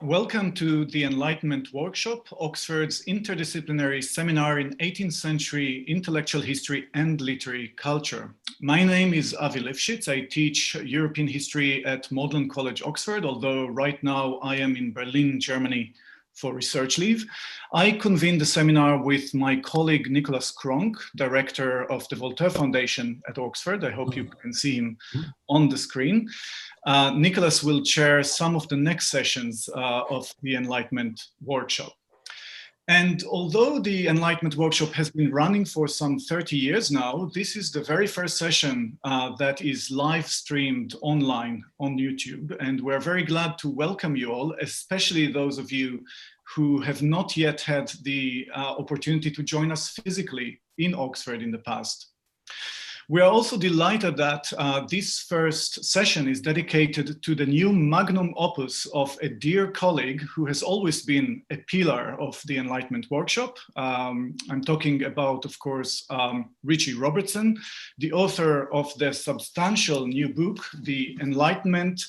Welcome to the Enlightenment Workshop, Oxford's interdisciplinary seminar in 18th century intellectual history and literary culture. My name is Avi Lifshitz. I teach European history at Magdalen College, Oxford, although right now I am in Berlin, Germany for research leave. I convened the seminar with my colleague Nicholas Kronk, director of the Voltaire Foundation at Oxford. I hope you can see him on the screen. Nicholas will chair some of the next sessions of the Enlightenment Workshop. And although the Enlightenment Workshop has been running for some 30 years now, this is the very first session that is live streamed online on YouTube. And we're very glad to welcome you all, especially those of you who have not yet had the opportunity to join us physically in Oxford in the past. We are also delighted that this first session is dedicated to the new magnum opus of a dear colleague who has always been a pillar of the Enlightenment Workshop. I'm talking about, of course, Richie Robertson, the author of the substantial new book, The Enlightenment,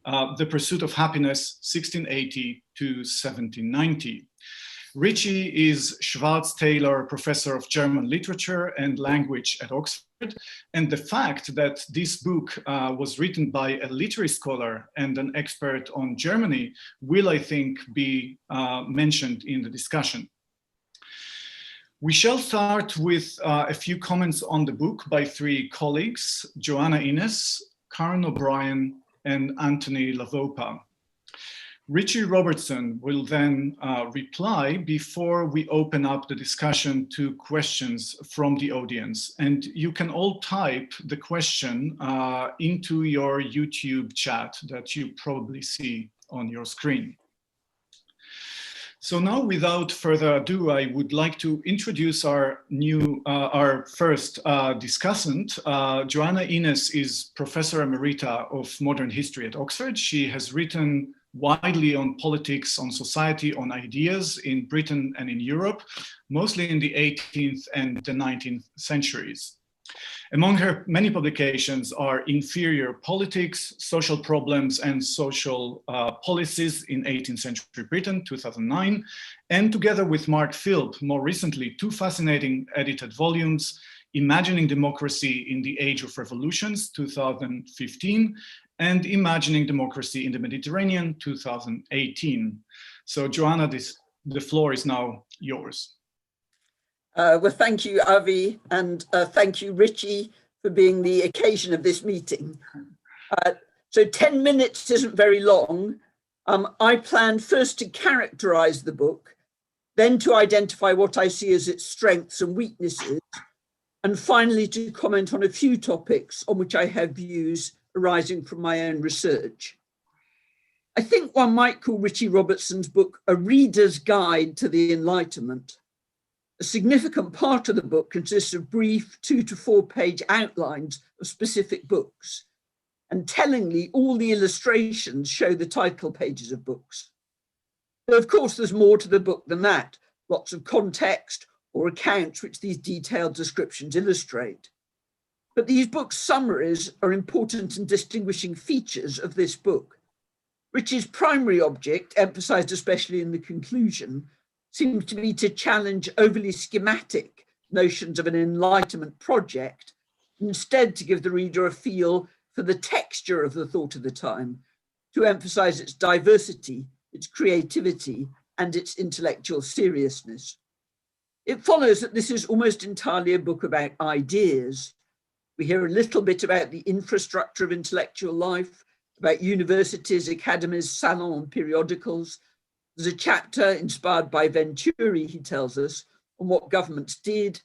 The Pursuit of Happiness, 1680 to 1790. Richie is Schwarz-Taylor Professor of German Literature and Language at Oxford. And the fact that this book was written by a literary scholar and an expert on Germany will, I think, be mentioned in the discussion. We shall start with a few comments on the book by three colleagues, Joanna Innes, Karen O'Brien, and Anthony La Vopa. Richie Robertson will then reply before we open up the discussion to questions from the audience. And you can all type the question into your YouTube chat that you probably see on your screen. So now, without further ado, I would like to introduce our first discussant. Joanna Innes is Professor Emerita of Modern History at Oxford. She has written widely on politics, on society, on ideas in Britain and in Europe, mostly in the 18th and the 19th centuries. Among her many publications are Inferior Politics, Social Problems and Social Policies in 18th Century Britain, 2009, and together with Mark Philp, more recently, two fascinating edited volumes, Imagining Democracy in the Age of Revolutions, 2015, and Imagining Democracy in the Mediterranean, 2018. So Joanna, the floor is now yours. Well, thank you, Avi, and thank you, Richie, for being the occasion of this meeting. So 10 minutes isn't very long. I plan first to characterize the book, then to identify what I see as its strengths and weaknesses, and finally to comment on a few topics on which I have views arising from my own research. I think one might call Richie Robertson's book a reader's guide to the Enlightenment. A significant part of the book consists of brief 2 to 4 page outlines of specific books. And tellingly, all the illustrations show the title pages of books. But of course, there's more to the book than that, lots of context or accounts which these detailed descriptions illustrate. But these book summaries are important and distinguishing features of this book. Richie's primary object, emphasized especially in the conclusion, seems to be to challenge overly schematic notions of an Enlightenment project, instead to give the reader a feel for the texture of the thought of the time, to emphasize its diversity, its creativity, and its intellectual seriousness. It follows that this is almost entirely a book about ideas. We hear a little bit about the infrastructure of intellectual life, about universities, academies, salons, and periodicals. There's a chapter inspired by Venturi, he tells us, on what governments did,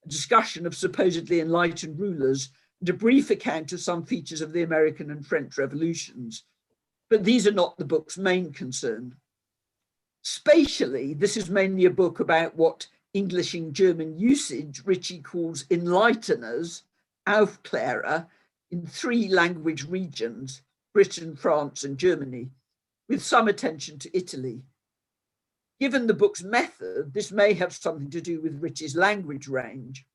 a discussion of supposedly enlightened rulers, and a brief account of some features of the American and French revolutions. But these are not the book's main concern. Spatially, this is mainly a book about what English in German usage Richie calls enlighteners, Aufklärer, in 3 language regions, Britain, France, and Germany, with some attention to Italy. Given the book's method, this may have something to do with Richie's language range.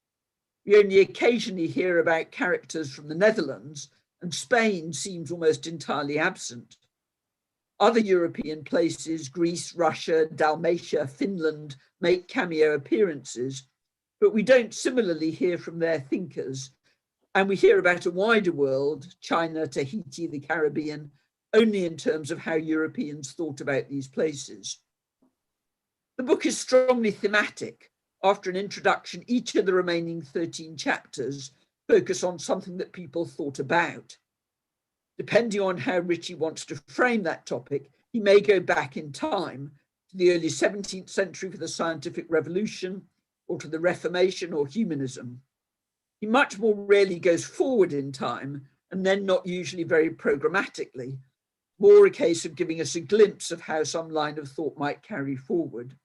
We only occasionally hear about characters from the Netherlands, and Spain seems almost entirely absent. Other European places, Greece, Russia, Dalmatia, Finland, make cameo appearances, but we don't similarly hear from their thinkers. And we hear about a wider world, China, Tahiti, the Caribbean, only in terms of how Europeans thought about these places. The book is strongly thematic. After an introduction, each of the remaining 13 chapters focus on something that people thought about. Depending on how Ritchie wants to frame that topic, he may go back in time to the early 17th century for the scientific revolution, or to the Reformation or humanism. He much more rarely goes forward in time, and then not usually very programmatically, more a case of giving us a glimpse of how some line of thought might carry forward.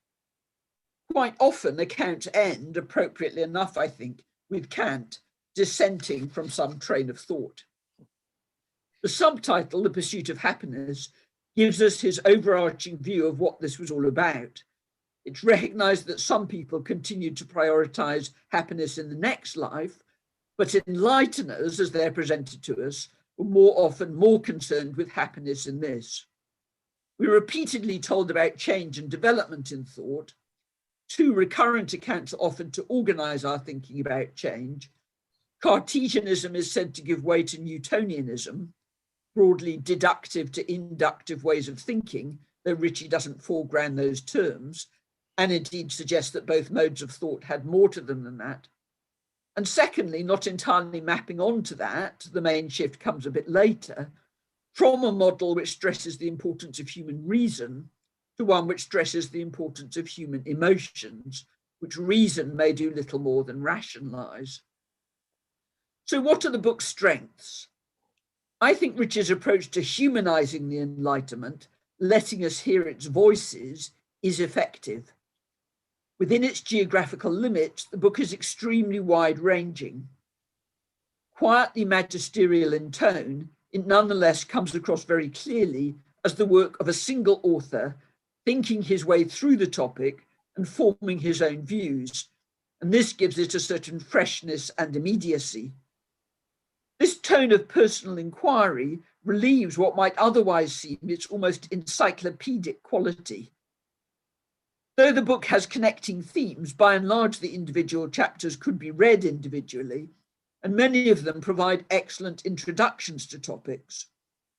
Quite often, accounts end, appropriately enough, I think, with Kant dissenting from some train of thought. The subtitle, The Pursuit of Happiness, gives us his overarching view of what this was all about. It's recognized that some people continued to prioritize happiness in the next life, but enlighteners, as they're presented to us, were more often more concerned with happiness in this. We're repeatedly told about change and development in thought. Two recurrent accounts are offered to organize our thinking about change. Cartesianism is said to give way to Newtonianism, broadly deductive to inductive ways of thinking, though Ritchie doesn't foreground those terms, and indeed suggests that both modes of thought had more to them than that. And secondly, not entirely mapping onto that, the main shift comes a bit later, from a model which stresses the importance of human reason to one which stresses the importance of human emotions, which reason may do little more than rationalize. So what are the book's strengths? I think Ritchie's approach to humanizing the Enlightenment, letting us hear its voices, is effective. Within its geographical limits, the book is extremely wide-ranging. Quietly magisterial in tone, it nonetheless comes across very clearly as the work of a single author, thinking his way through the topic and forming his own views, and this gives it a certain freshness and immediacy. This tone of personal inquiry relieves what might otherwise seem its almost encyclopedic quality. Though the book has connecting themes, by and large the individual chapters could be read individually, and many of them provide excellent introductions to topics.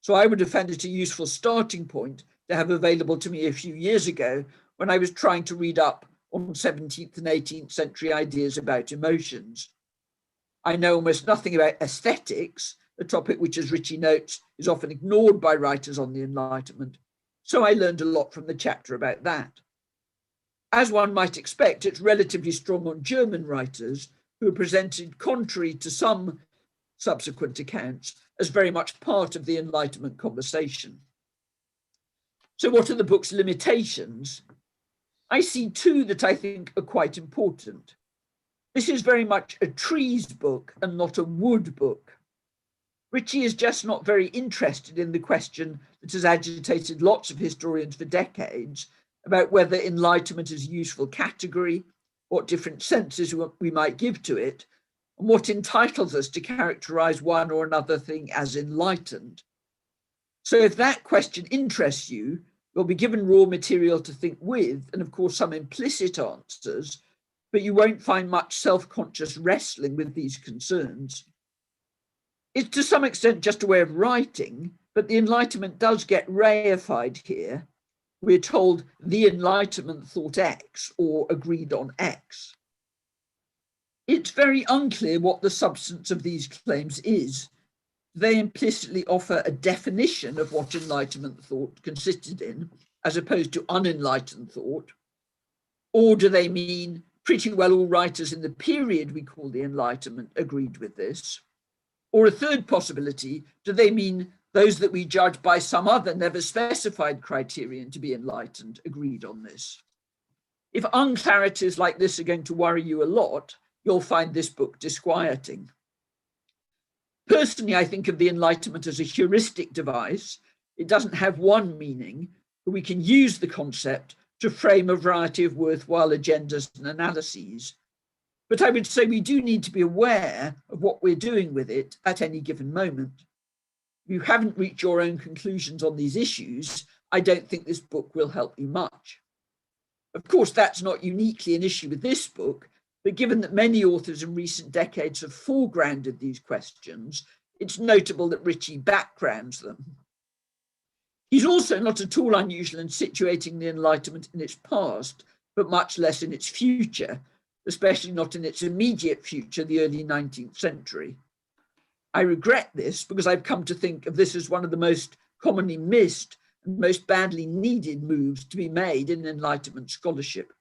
So I would have found it a useful starting point to have available to me a few years ago when I was trying to read up on 17th and 18th century ideas about emotions. I know almost nothing about aesthetics, a topic which, as Ritchie notes, is often ignored by writers on the Enlightenment, so I learned a lot from the chapter about that. As one might expect, it's relatively strong on German writers who are presented, contrary to some subsequent accounts, as very much part of the Enlightenment conversation. So what are the book's limitations? I see two that I think are quite important. This is very much a trees book and not a wood book. Ritchie is just not very interested in the question that has agitated lots of historians for decades about whether Enlightenment is a useful category, what different senses we might give to it, and what entitles us to characterize one or another thing as enlightened. So if that question interests you, you'll be given raw material to think with, and of course some implicit answers, but you won't find much self-conscious wrestling with these concerns. It's to some extent just a way of writing, but the Enlightenment does get reified here. We're told the Enlightenment thought X or agreed on X. It's very unclear what the substance of these claims is. They implicitly offer a definition of what Enlightenment thought consisted in, as opposed to unenlightened thought, or do they mean pretty well all writers in the period we call the Enlightenment agreed with this? Or a third possibility, do they mean those that we judge by some other never specified criterion to be enlightened agreed on this? If unclarities like this are going to worry you a lot, you'll find this book disquieting. Personally, I think of the Enlightenment as a heuristic device. It doesn't have one meaning, but we can use the concept to frame a variety of worthwhile agendas and analyses. But I would say we do need to be aware of what we're doing with it at any given moment. If you haven't reached your own conclusions on these issues, I don't think this book will help you much. Of course, that's not uniquely an issue with this book, but given that many authors in recent decades have foregrounded these questions, it's notable that Ritchie backgrounds them. He's also not at all unusual in situating the Enlightenment in its past, but much less in its future, especially not in its immediate future, the early 19th century. I regret this because I've come to think of this as one of the most commonly missed and most badly needed moves to be made in Enlightenment scholarship.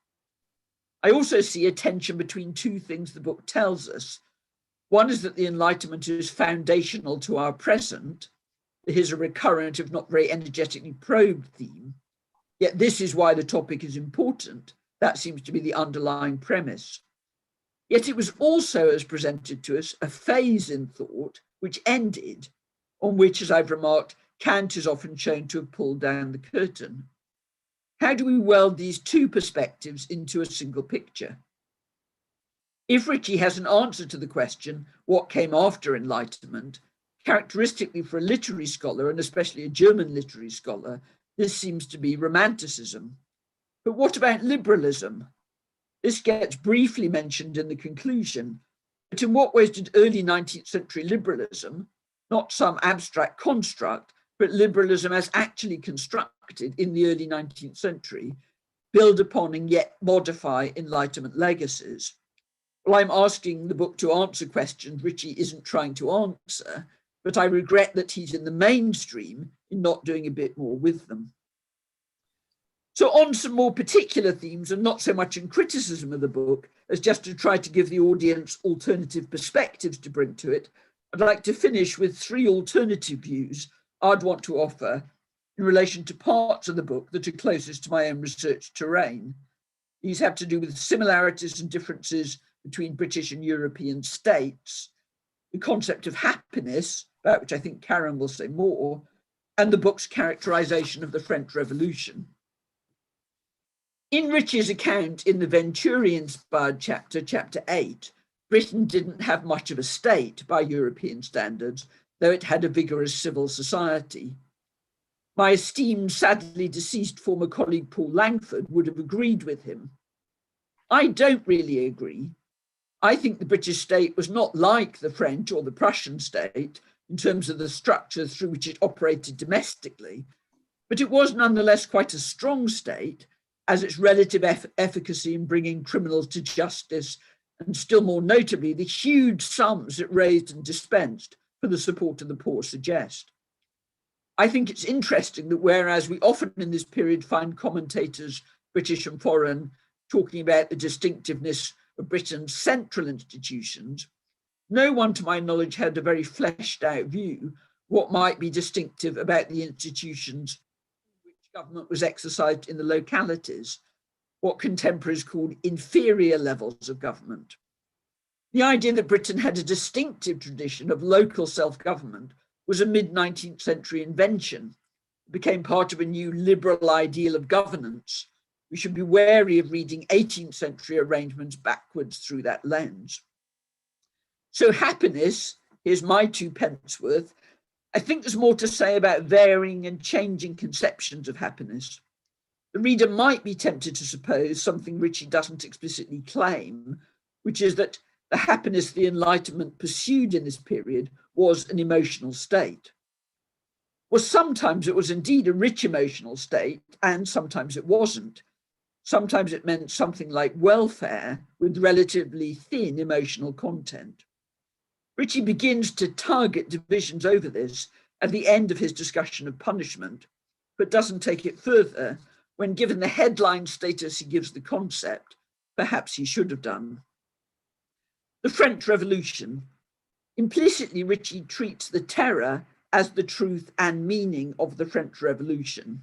I also see a tension between two things the book tells us. One is that the Enlightenment is foundational to our present. Here's a recurrent, if not very energetically probed theme. Yet this is why the topic is important. That seems to be the underlying premise. Yet it was also, as presented to us, a phase in thought which ended, on which, as I've remarked, Kant is often shown to have pulled down the curtain. How do we weld these two perspectives into a single picture? If Ritchie has an answer to the question, what came after Enlightenment, characteristically for a literary scholar, and especially a German literary scholar, this seems to be Romanticism. But what about liberalism? This gets briefly mentioned in the conclusion, but in what ways did early 19th century liberalism, not some abstract construct, but liberalism as actually constructed in the early 19th century, build upon and yet modify Enlightenment legacies? Well, I'm asking the book to answer questions Ritchie isn't trying to answer, but I regret that he's in the mainstream in not doing a bit more with them. So on some more particular themes, and not so much in criticism of the book, as just to try to give the audience alternative perspectives to bring to it, I'd like to finish with three alternative views I'd want to offer in relation to parts of the book that are closest to my own research terrain. These have to do with similarities and differences between British and European states, the concept of happiness, about which I think Karen will say more, and the book's characterization of the French Revolution. In Ritchie's account in the Venturi-inspired chapter, chapter 8, Britain didn't have much of a state by European standards, though it had a vigorous civil society. My esteemed, sadly deceased former colleague Paul Langford would have agreed with him. I don't really agree. I think the British state was not like the French or the Prussian state in terms of the structure through which it operated domestically, but it was nonetheless quite a strong state, as its relative efficacy in bringing criminals to justice, and still more notably, the huge sums it raised and dispensed for the support of the poor suggest. I think it's interesting that whereas we often in this period find commentators, British and foreign, talking about the distinctiveness of Britain's central institutions, no one to my knowledge had a very fleshed out view what might be distinctive about the institutions which government was exercised in the localities, what contemporaries called inferior levels of government. The idea that Britain had a distinctive tradition of local self-government was a mid-19th century invention. It became part of a new liberal ideal of governance. We should be wary of reading 18th century arrangements backwards through that lens. So happiness, here's my 2 pence worth. I think there's more to say about varying and changing conceptions of happiness. The reader might be tempted to suppose something Ritchie doesn't explicitly claim, which is that the happiness the Enlightenment pursued in this period was an emotional state. Well, sometimes it was indeed a rich emotional state, and sometimes it wasn't. Sometimes it meant something like welfare with relatively thin emotional content. Ritchie begins to target divisions over this at the end of his discussion of punishment, but doesn't take it further when, given the headline status he gives the concept, perhaps he should have done. The French Revolution. Implicitly, Ritchie treats the terror as the truth and meaning of the French Revolution.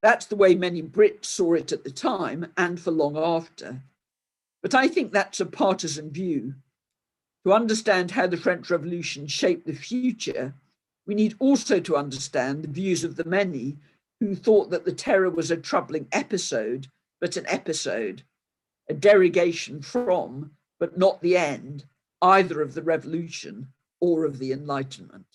That's the way many Brits saw it at the time and for long after. But I think that's a partisan view. To understand how the French Revolution shaped the future, we need also to understand the views of the many who thought that the terror was a troubling episode, but an episode, a derogation from, but not the end, either of the revolution or of the Enlightenment.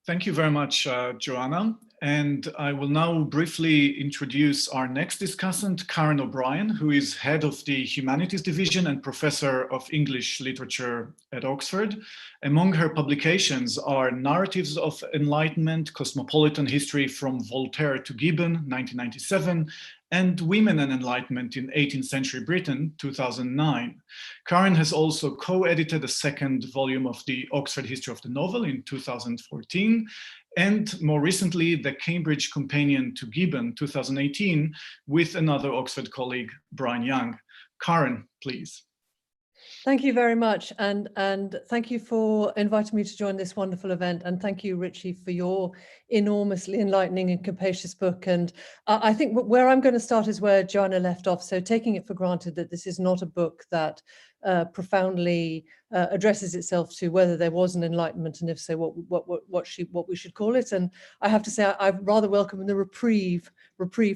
Thank you very much, Joanna. And I will now briefly introduce our next discussant, Karen O'Brien, who is head of the Humanities Division and Professor of English Literature at Oxford. Among her publications are Narratives of Enlightenment, Cosmopolitan History from Voltaire to Gibbon, 1997, and Women and Enlightenment in 18th Century Britain, 2009. Karen has also co-edited a second volume of the Oxford History of the Novel in 2014, and more recently, the Cambridge Companion to Gibbon, 2018, with another Oxford colleague, Brian Young. Karen, please. Thank you very much, and thank you for inviting me to join this wonderful event, and thank you, Richie, for your enormously enlightening and capacious book. And I think where I'm going to start is where Joanna left off, so taking it for granted that this is not a book that profoundly addresses itself to whether there was an enlightenment, and if so, what we should call it. And I have to say, I rather welcome the reprieve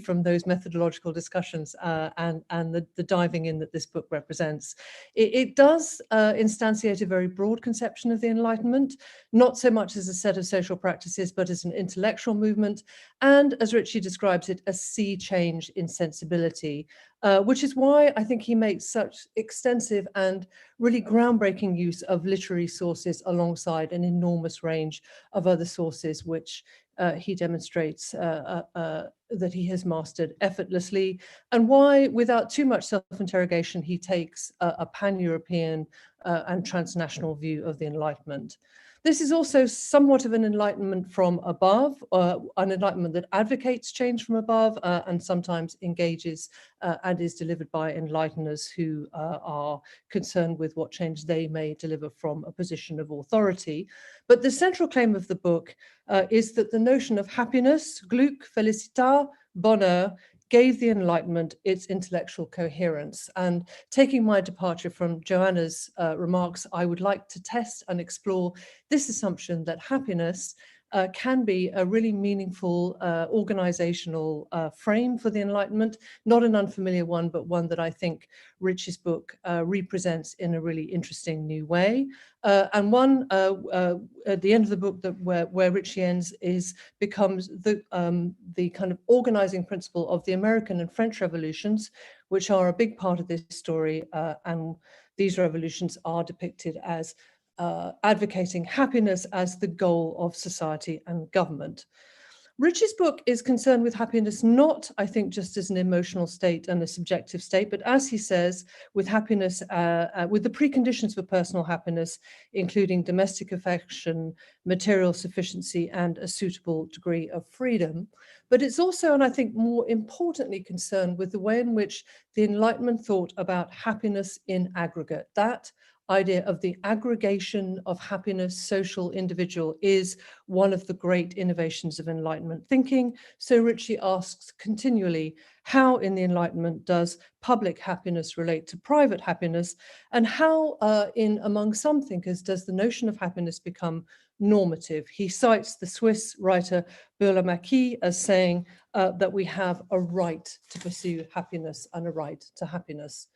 from those methodological discussions and the diving in that this book represents. It does instantiate a very broad conception of the Enlightenment, not so much as a set of social practices, but as an intellectual movement, and as Ritchie describes it, a sea change in sensibility, which is why I think he makes such extensive and really groundbreaking use of literary sources alongside an enormous range of other sources, which he demonstrates that he has mastered effortlessly, and why, without too much self-interrogation, he takes a pan-European and transnational view of the Enlightenment. This is also somewhat of an enlightenment from above, an enlightenment that advocates change from above and sometimes engages and is delivered by enlighteners who are concerned with what change they may deliver from a position of authority. But the central claim of the book is that the notion of happiness, Glück, Felicita, Bonheur, gave the Enlightenment its intellectual coherence. And taking my departure from Joanna's remarks, I would like to test and explore this assumption that happiness can be a really meaningful organizational frame for the Enlightenment, not an unfamiliar one, but one that I think Ritchie's book represents in a really interesting new way. And one at the end of the book that where Ritchie ends becomes the kind of organizing principle of the American and French revolutions, which are a big part of this story. And these revolutions are depicted as advocating happiness as the goal of society and government. Ritchie's book is concerned with happiness not, I think, just as an emotional state and a subjective state, but as he says, with happiness, with the preconditions for personal happiness, including domestic affection, material sufficiency, and a suitable degree of freedom. But it's also, and I think more importantly, concerned with the way in which the Enlightenment thought about happiness in aggregate. That idea of the aggregation of happiness, social, individual, is one of the great innovations of Enlightenment thinking. So Ritchie asks continually, how in the Enlightenment does public happiness relate to private happiness? And how among some thinkers does the notion of happiness become normative? He cites the Swiss writer Burle-Marquis as saying that we have a right to pursue happiness and a right to happiness.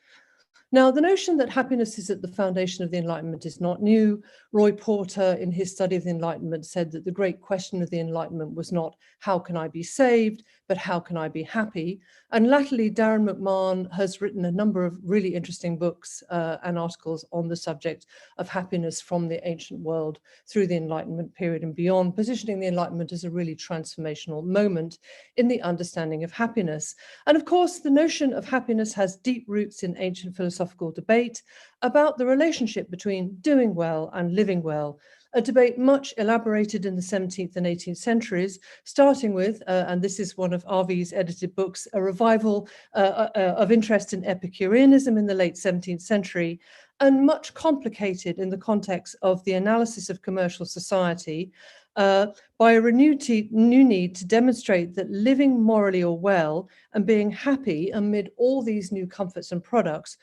Now, the notion that happiness is at the foundation of the Enlightenment is not new. Roy Porter, in his study of the Enlightenment, said that the great question of the Enlightenment was not how can I be saved, but how can I be happy? And latterly, Darren McMahon has written a number of really interesting books and articles on the subject of happiness from the ancient world through the Enlightenment period and beyond, positioning the Enlightenment as a really transformational moment in the understanding of happiness. And of course, the notion of happiness has deep roots in ancient philosophical debate about the relationship between doing well and living well, a debate much elaborated in the 17th and 18th centuries, starting with, and this is one of Arvy's edited books, a revival of interest in Epicureanism in the late 17th century, and much complicated in the context of the analysis of commercial society by a renewed new need to demonstrate that living morally or well and being happy amid all these new comforts and products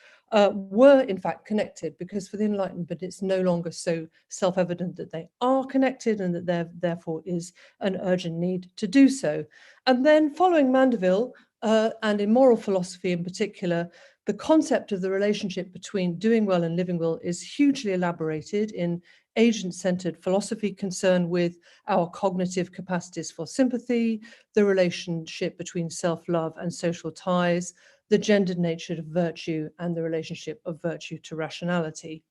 were in fact connected, because for the Enlightenment it's no longer so self-evident that they are connected and that there therefore is an urgent need to do so. And then following Mandeville, and in moral philosophy in particular, the concept of the relationship between doing well and living well is hugely elaborated in agent-centered philosophy concerned with our cognitive capacities for sympathy, the relationship between self-love and social ties, the gendered nature of virtue, and the relationship of virtue to rationality.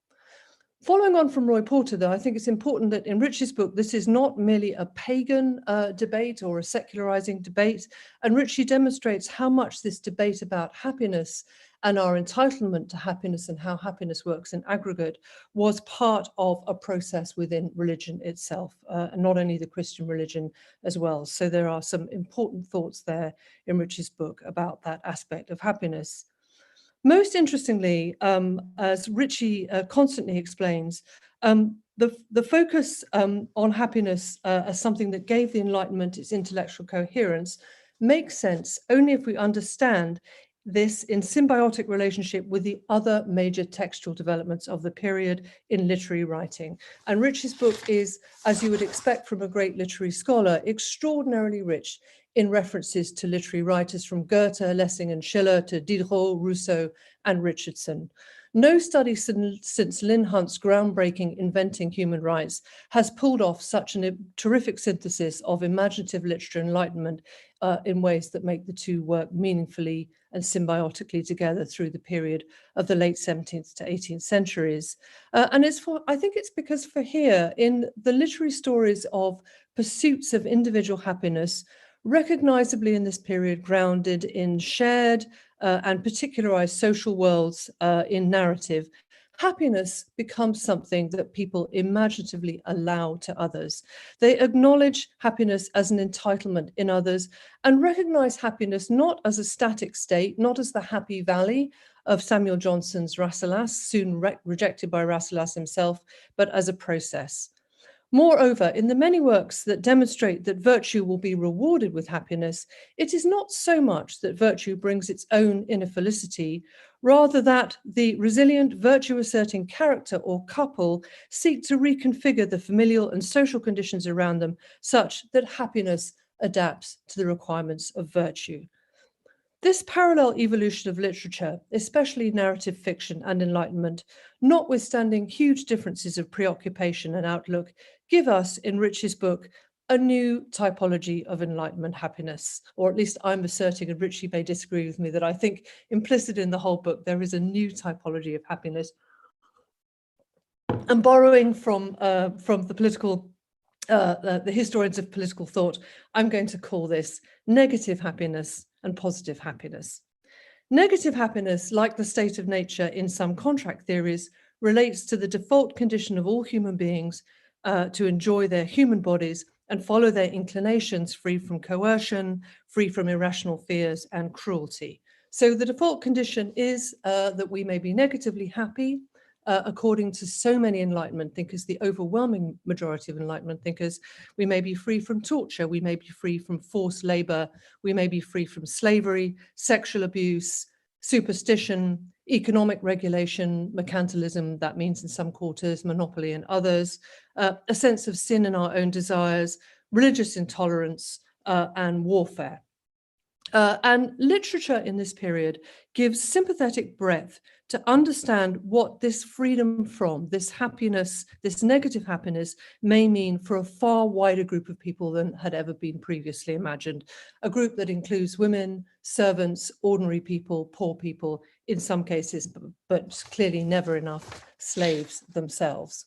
Following on from Roy Porter, though, I think it's important that in Ritchie's book, this is not merely a pagan debate or a secularizing debate. And Ritchie demonstrates how much this debate about happiness and our entitlement to happiness and how happiness works in aggregate was part of a process within religion itself, and not only the Christian religion as well. So there are some important thoughts there in Ritchie's book about that aspect of happiness. Most interestingly, as Ritchie constantly explains, the focus on happiness as something that gave the Enlightenment its intellectual coherence makes sense only if we understand this in symbiotic relationship with the other major textual developments of the period in literary writing. And Ritchie's book is, as you would expect from a great literary scholar, extraordinarily rich in references to literary writers from Goethe, Lessing and Schiller to Diderot, Rousseau and Richardson. No study since Lynn Hunt's groundbreaking Inventing Human Rights has pulled off such a terrific synthesis of imaginative literature enlightenment in ways that make the two work meaningfully and symbiotically together through the period of the late 17th to 18th centuries. And I think it's because for here, in the literary stories of pursuits of individual happiness, recognizably in this period grounded in shared and particularized social worlds in narrative, happiness becomes something that people imaginatively allow to others. They acknowledge happiness as an entitlement in others and recognize happiness not as a static state, not as the happy valley of Samuel Johnson's Rasselas, soon rejected by Rasselas himself, but as a process. Moreover, in the many works that demonstrate that virtue will be rewarded with happiness, it is not so much that virtue brings its own inner felicity, rather that the resilient, virtue-asserting character or couple seek to reconfigure the familial and social conditions around them such that happiness adapts to the requirements of virtue. This parallel evolution of literature, especially narrative fiction and Enlightenment, notwithstanding huge differences of preoccupation and outlook, give us, in Ritchie's book, a new typology of Enlightenment happiness, or at least I'm asserting, and Ritchie may disagree with me, that I think implicit in the whole book, there is a new typology of happiness. And borrowing from the political the historians of political thought, I'm going to call this negative happiness and positive happiness. Negative happiness, like the state of nature in some contract theories, relates to the default condition of all human beings to enjoy their human bodies and follow their inclinations free from coercion, free from irrational fears and cruelty. So the default condition is that we may be negatively happy, according to so many Enlightenment thinkers, the overwhelming majority of Enlightenment thinkers. We may be free from torture, we may be free from forced labor, we may be free from slavery, sexual abuse, superstition, economic regulation, mercantilism, that means in some quarters, monopoly in others, a sense of sin in our own desires, religious intolerance, and warfare. And literature in this period gives sympathetic breadth to understand what this freedom from, this happiness, this negative happiness may mean for a far wider group of people than had ever been previously imagined. A group that includes women, servants, ordinary people, poor people, in some cases, but clearly never enough, slaves themselves.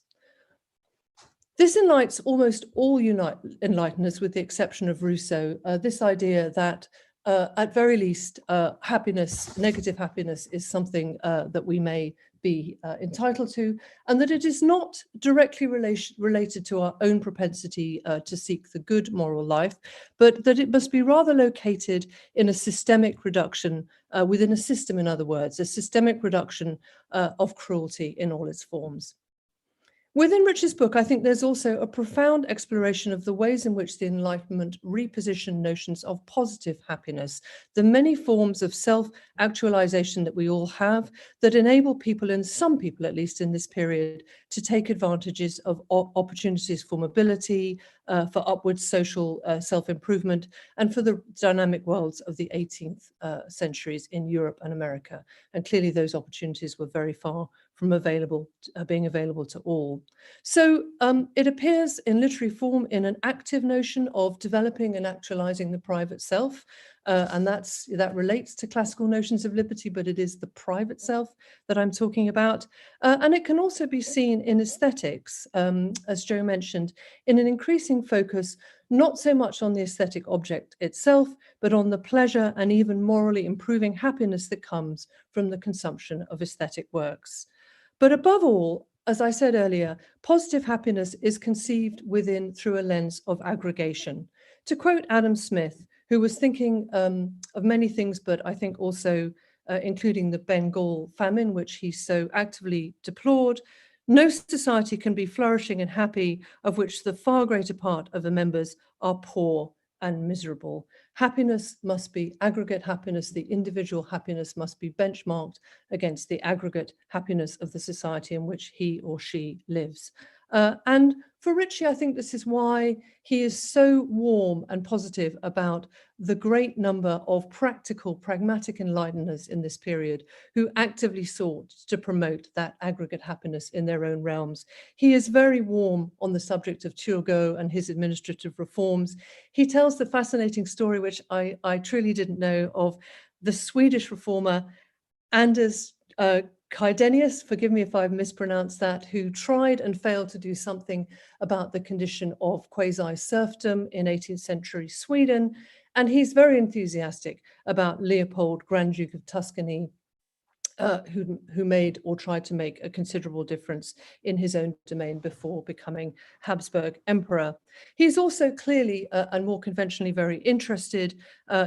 This enlightens almost all enlighteners with the exception of Rousseau, this idea that at very least, happiness, negative happiness, is something that we may be entitled to, and that it is not directly related to our own propensity to seek the good moral life, but that it must be rather located in a systemic reduction, within a system, in other words, a systemic reduction of cruelty in all its forms. Within Ritchie's book, I think there's also a profound exploration of the ways in which the Enlightenment repositioned notions of positive happiness, the many forms of self-actualization that we all have that enable people, and some people at least in this period, to take advantages of opportunities for mobility, for upward social self-improvement, and for the dynamic worlds of the 18th centuries in Europe and America. And clearly those opportunities were very far from being available to all. So it appears in literary form in an active notion of developing and actualizing the private self, and that relates to classical notions of liberty, but it is the private self that I'm talking about. And it can also be seen in aesthetics, as Jo mentioned, in an increasing focus, not so much on the aesthetic object itself, but on the pleasure and even morally improving happiness that comes from the consumption of aesthetic works. But above all, as I said earlier, positive happiness is conceived through a lens of aggregation. To quote Adam Smith, who was thinking of many things, but I think also including the Bengal famine, which he so actively deplored, no society can be flourishing and happy of which the far greater part of the members are poor and miserable. Happiness must be aggregate happiness. The individual happiness must be benchmarked against the aggregate happiness of the society in which he or she lives. And for Ritchie, I think this is why he is so warm and positive about the great number of practical, pragmatic enlighteners in this period who actively sought to promote that aggregate happiness in their own realms. He is very warm on the subject of Turgot and his administrative reforms. He tells the fascinating story, which I truly didn't know, of the Swedish reformer Anders Chydenius, forgive me if I've mispronounced that, who tried and failed to do something about the condition of quasi-serfdom in 18th century Sweden. And he's very enthusiastic about Leopold, Grand Duke of Tuscany, who made or tried to make a considerable difference in his own domain before becoming Habsburg Emperor. He's also clearly and more conventionally very interested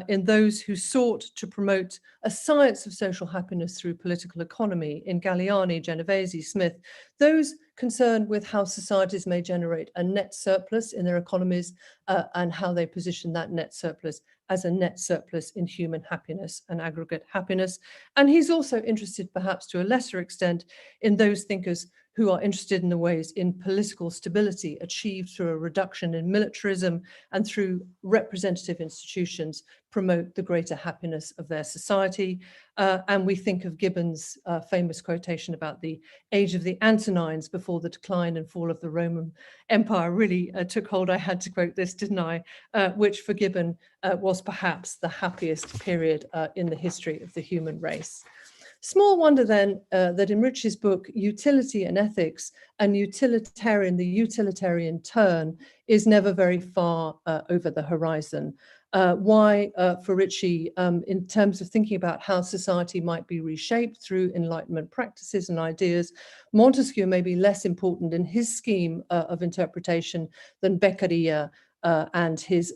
in those who sought to promote a science of social happiness through political economy in Galliani, Genovese, Smith, those concerned with how societies may generate a net surplus in their economies and how they position that net surplus as a net surplus in human happiness and aggregate happiness. And he's also interested, perhaps to a lesser extent, in those thinkers who are interested in the ways in political stability achieved through a reduction in militarism and through representative institutions promote the greater happiness of their society. And we think of Gibbon's famous quotation about the age of the Antonines before the decline and fall of the Roman Empire really took hold. I had to quote this, didn't I? Which for Gibbon was perhaps the happiest period in the history of the human race. Small wonder then that in Ritchie's book, Utility and Ethics, and the utilitarian turn is never very far over the horizon. Why, for Ritchie, in terms of thinking about how society might be reshaped through Enlightenment practices and ideas, Montesquieu may be less important in his scheme of interpretation than Beccaria and his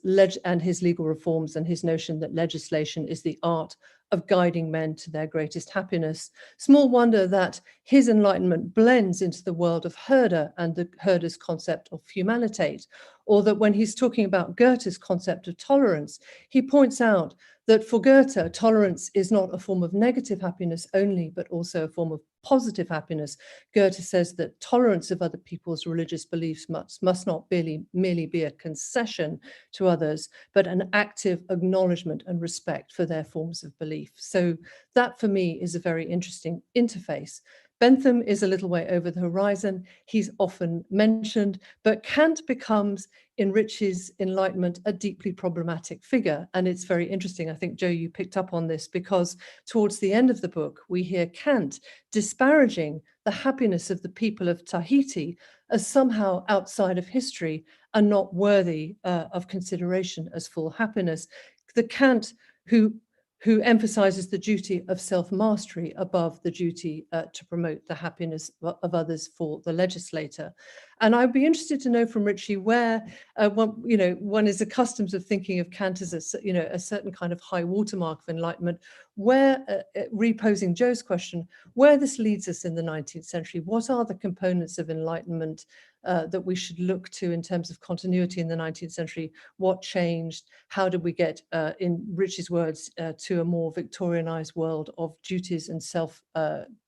legal reforms and his notion that legislation is the art of guiding men to their greatest happiness. Small wonder that his enlightenment blends into the world of Herder and the Herder's concept of humanitate, or that when he's talking about Goethe's concept of tolerance, he points out that for Goethe, tolerance is not a form of negative happiness only, but also a form of positive happiness. Goethe says that tolerance of other people's religious beliefs must not merely be a concession to others, but an active acknowledgement and respect for their forms of belief. So that for me is a very interesting interface. Bentham is a little way over the horizon. He's often mentioned, but Kant becomes, in Ritchie's Enlightenment, a deeply problematic figure. And it's very interesting. I think, Jo, you picked up on this because towards the end of the book, we hear Kant disparaging the happiness of the people of Tahiti as somehow outside of history and not worthy of consideration as full happiness. The Kant who emphasizes the duty of self-mastery above the duty to promote the happiness of others for the legislator. And I'd be interested to know from Ritchie where one is accustomed to thinking of Kant as a certain kind of high watermark of enlightenment, where, reposing Jo's question, where this leads us in the 19th century. What are the components of enlightenment that we should look to in terms of continuity in the 19th century? What changed? How did we get, in Ritchie's words, to a more Victorianized world of duties and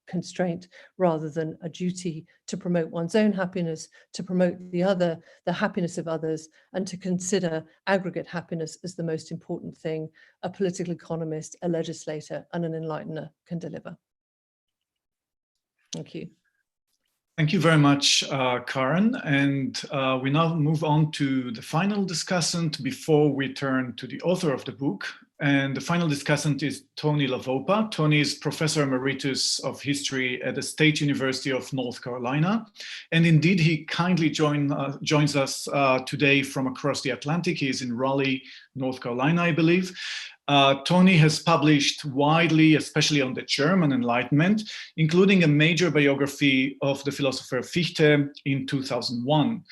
constraint rather than a duty to promote one's own happiness, to promote the happiness of others, and to consider aggregate happiness as the most important thing a political economist, a legislator, and an enlightener can deliver. Thank you. Thank you very much, Karen. And we now move on to the final discussant before we turn to the author of the book. And the final discussant is Tony La Vopa. Tony is Professor Emeritus of History at the State University of North Carolina. And indeed, he kindly joins us today from across the Atlantic. He is in Raleigh, North Carolina, I believe. Tony has published widely, especially on the German Enlightenment, including a major biography of the philosopher Fichte in 2001.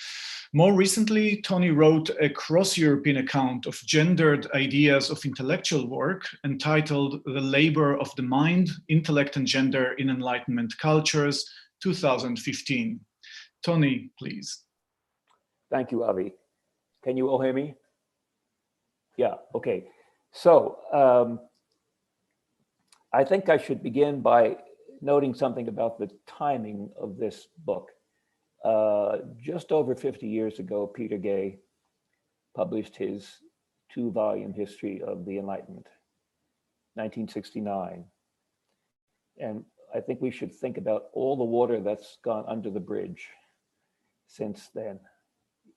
More recently, Tony wrote a cross-European account of gendered ideas of intellectual work entitled The Labor of the Mind, Intellect and Gender in Enlightenment Cultures, 2015. Tony, please. Thank you, Avi. Can you all hear me? Yeah, okay. So I think I should begin by noting something about the timing of this book. Just over 50 years ago, Peter Gay published his 2-volume history of the Enlightenment, 1969. And I think we should think about all the water that's gone under the bridge since then,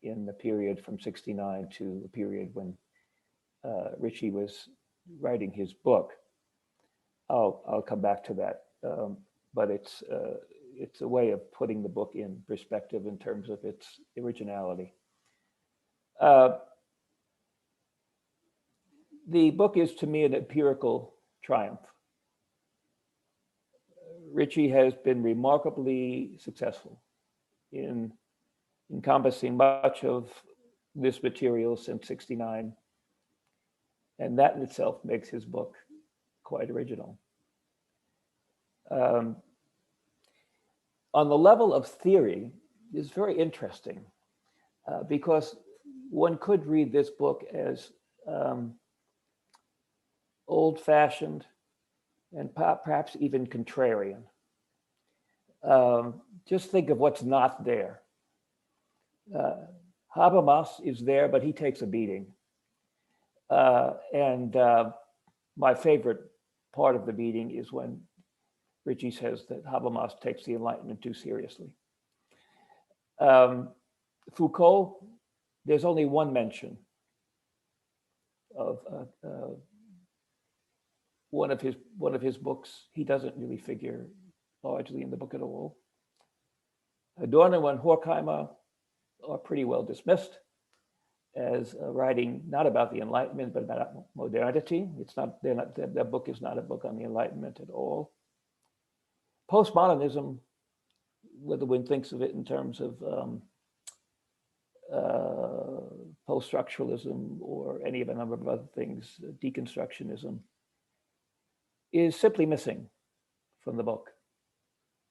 in the period from 69 to the period when Ritchie was writing his book. I'll come back to that, but it's a way of putting the book in perspective in terms of its originality. The book is, to me, an empirical triumph. Ritchie has been remarkably successful in encompassing much of this material since 69. And that in itself makes his book quite original. On the level of theory, it's very interesting because one could read this book as old-fashioned and perhaps even contrarian. Just think of what's not there. Habermas is there, but he takes a beating. My favorite part of the beating is when Ritchie says that Habermas takes the Enlightenment too seriously. Foucault, there's only one mention of one of his books. He doesn't really figure largely in the book at all. Adorno and Horkheimer are pretty well dismissed as writing not about the Enlightenment, but about modernity. Their book is not a book on the Enlightenment at all. Postmodernism, whether one thinks of it in terms of post-structuralism or any of a number of other things, deconstructionism, is simply missing from the book.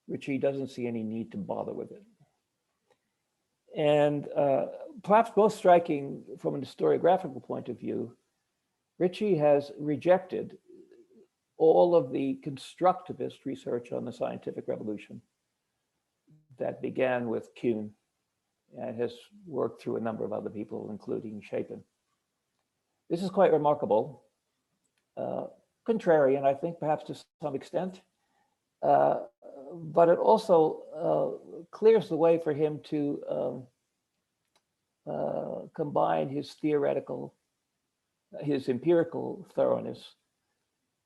Ritchie doesn't see any need to bother with it. And perhaps most striking from an historiographical point of view, Ritchie has rejected all of the constructivist research on the scientific revolution that began with Kuhn and has worked through a number of other people, including Chapin. This is quite remarkable, contrarian, I think, perhaps to some extent, but it also clears the way for him to combine his empirical thoroughness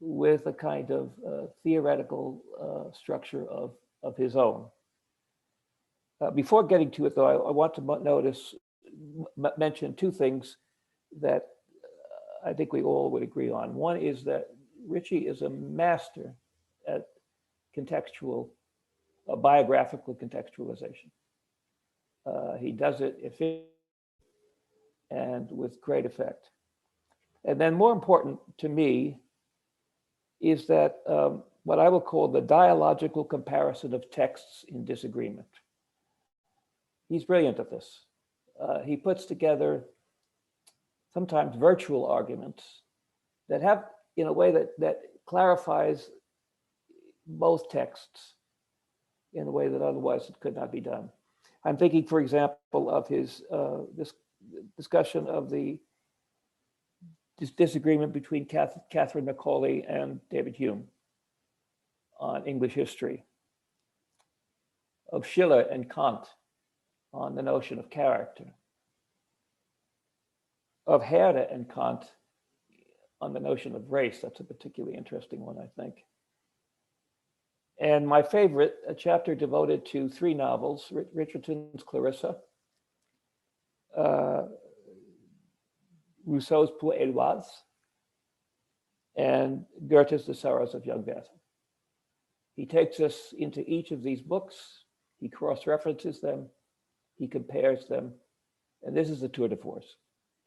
with a kind of theoretical structure of his own. Before getting to it, though, I want to mention two things that I think we all would agree on. One is that Ritchie is a master at biographical contextualization. He does it efficiently and with great effect. And then more important to me is that what I will call the dialogical comparison of texts in disagreement. He's brilliant at this. He puts together sometimes virtual arguments that have, in a way that clarifies both texts in a way that otherwise it could not be done. I'm thinking, for example, of his this discussion of this disagreement between Catherine Macaulay and David Hume on English history, of Schiller and Kant on the notion of character, of Herder and Kant on the notion of race. That's a particularly interesting one, I think. And my favorite, a chapter devoted to 3 novels, Richardson's Clarissa, Rousseau's Pour Éloise, and Goethe's The Sorrows of Young Werther. He takes us into each of these books, he cross-references them, he compares them, and this is a tour de force.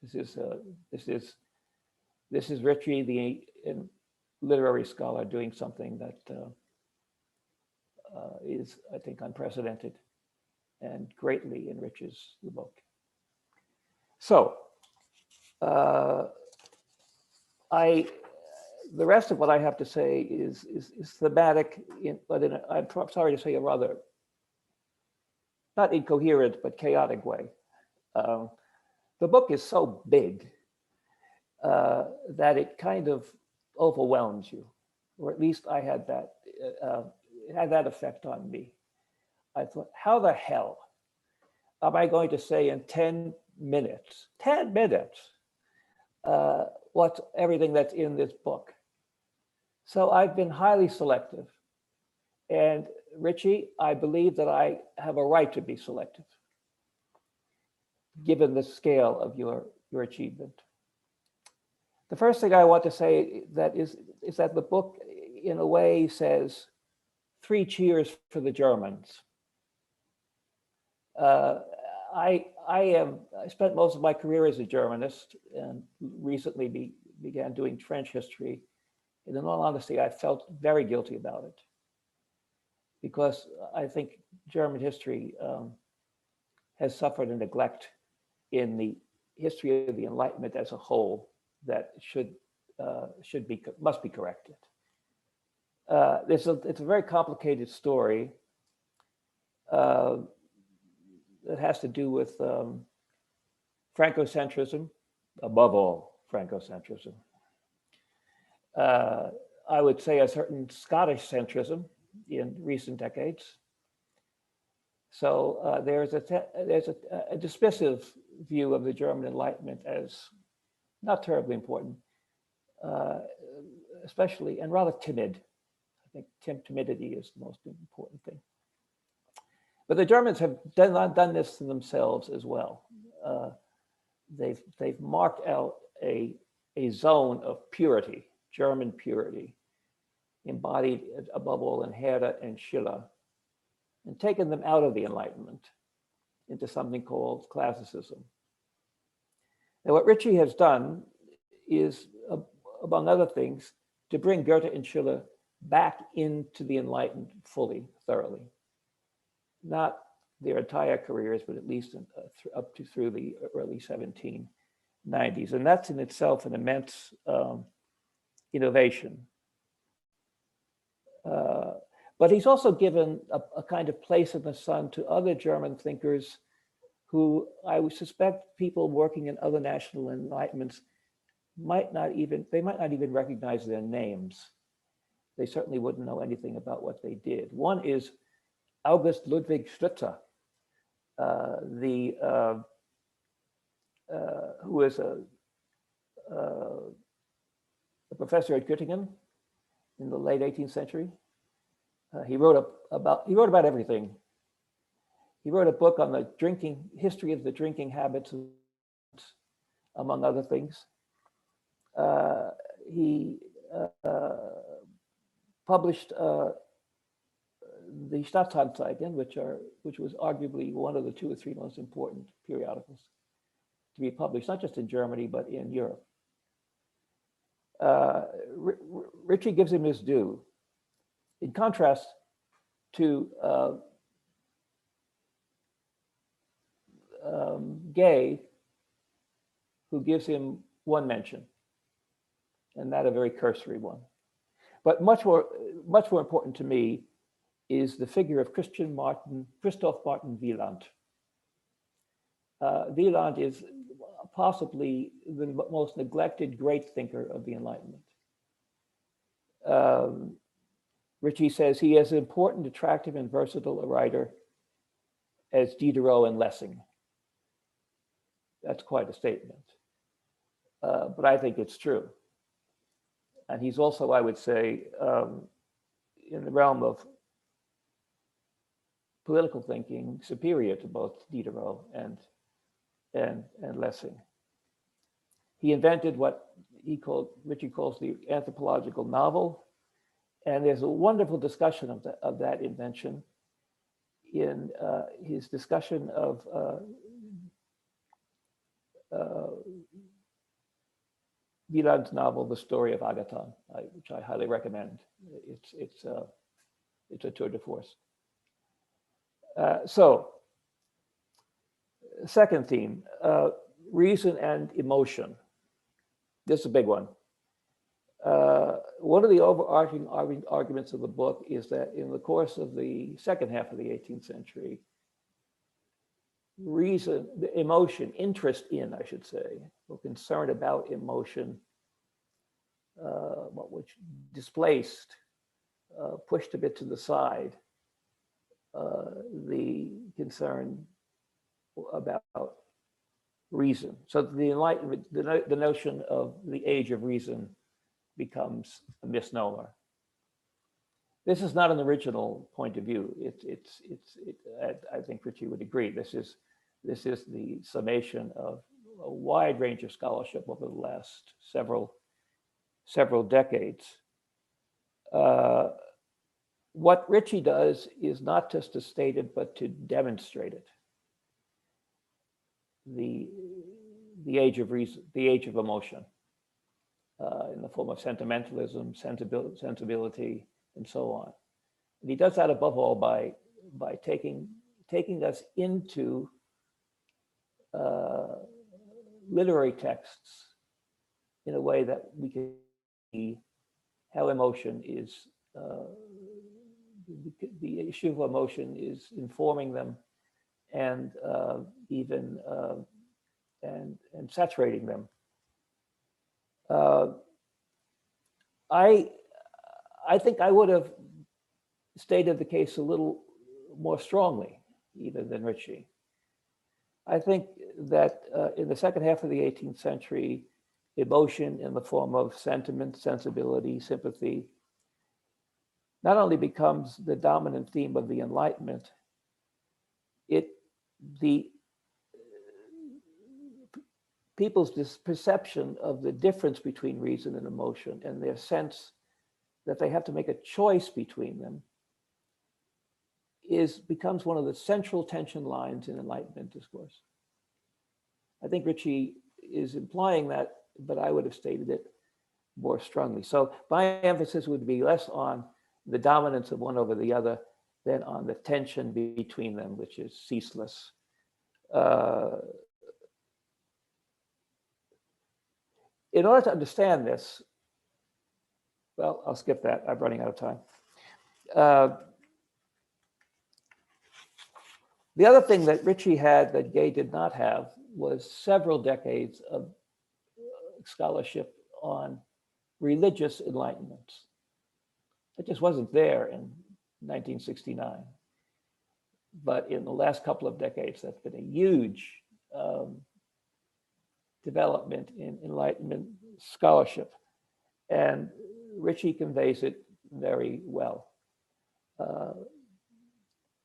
This is Ritchie, the literary scholar, doing something that is, I think, unprecedented and greatly enriches the book. So, the rest of what I have to say is thematic, I'm sorry to say, a rather not incoherent but chaotic way. The book is so big that it kind of overwhelms you, or at least I had that. It had that effect on me. I thought, how the hell am I going to say in 10 minutes, what's everything that's in this book? So I've been highly selective. And Ritchie, I believe that I have a right to be selective, given the scale of your achievement. The first thing I want to say that is that the book, in a way, says 3 cheers for the Germans. I spent most of my career as a Germanist and recently began doing French history. And in all honesty, I felt very guilty about it, because I think German history has suffered a neglect in the history of the Enlightenment as a whole that must be corrected. It's a very complicated story that has to do with Francocentrism, above all Francocentrism. I would say a certain Scottish centrism in recent decades. So there's a dismissive view of the German Enlightenment as not terribly important, especially, and rather timid. I think timidity is the most important thing. But the Germans have done this to themselves as well. They've marked out a zone of purity, German purity, embodied above all in Herder and Schiller, and taken them out of the Enlightenment into something called classicism. Now, what Ritchie has done is, among other things, to bring Goethe and Schiller back into the Enlightenment fully, thoroughly. Not their entire careers, but at least up to through the early 1790s. And that's in itself an immense innovation. But he's also given a kind of place in the sun to other German thinkers who I would suspect people working in other national enlightenments might not even recognize their names. They certainly wouldn't know anything about what they did. One is August Ludwig Stützer, who is a professor at Göttingen in the late 18th century. He wrote about everything. He wrote a book on the history of the drinking habits, among other things. He published the Staatsanzeigen, which was arguably one of the 2 or 3 most important periodicals to be published, not just in Germany, but in Europe. Ritchie gives him his due. In contrast to Gay, who gives him 1 mention, and that a very cursory one. But much more important to me is the figure of Christoph Martin Wieland. Wieland is possibly the most neglected great thinker of the Enlightenment. Ritchie says he is an important, attractive, and versatile a writer as Diderot and Lessing. That's quite a statement, but I think it's true. And he's also, I would say, in the realm of political thinking, superior to both Diderot and Lessing. He invented what Ritchie calls the anthropological novel, and there's a wonderful discussion of that invention in his discussion of Wieland's novel, The Story of Agathon, which I highly recommend. It's a tour de force. So, second theme, reason and emotion. This is a big one. One of the overarching arguments of the book is that in the course of the second half of the 18th century, reason, the emotion, interest in, I should say, or concern about emotion, which displaced, pushed a bit to the side, the concern about reason. So the Enlightenment, the notion of the age of reason becomes a misnomer. This is not an original point of view. I think Ritchie would agree. This is the summation of a wide range of scholarship over the last several decades. What Ritchie does is not just to state it, but to demonstrate it. The age of reason, the age of emotion, in the form of sentimentalism, sensibility, and so on. And he does that above all by taking us into literary texts in a way that we can see how emotion is, the issue of emotion is informing them and even and saturating them. I think I would have stated the case a little more strongly, even than Ritchie. I think that in the second half of the 18th century, emotion in the form of sentiment, sensibility, sympathy, not only becomes the dominant theme of the Enlightenment, the people's perception of the difference between reason and emotion and their sense that they have to make a choice between them becomes one of the central tension lines in Enlightenment discourse. I think Ritchie is implying that, but I would have stated it more strongly. So my emphasis would be less on the dominance of one over the other than on the tension between them, which is ceaseless. In order to understand this, well, I'll skip that. I'm running out of time. The other thing that Ritchie had that Gay did not have was several decades of scholarship on religious enlightenments. It just wasn't there in 1969. But in the last couple of decades, that's been a huge development in Enlightenment scholarship. And Ritchie conveys it very well.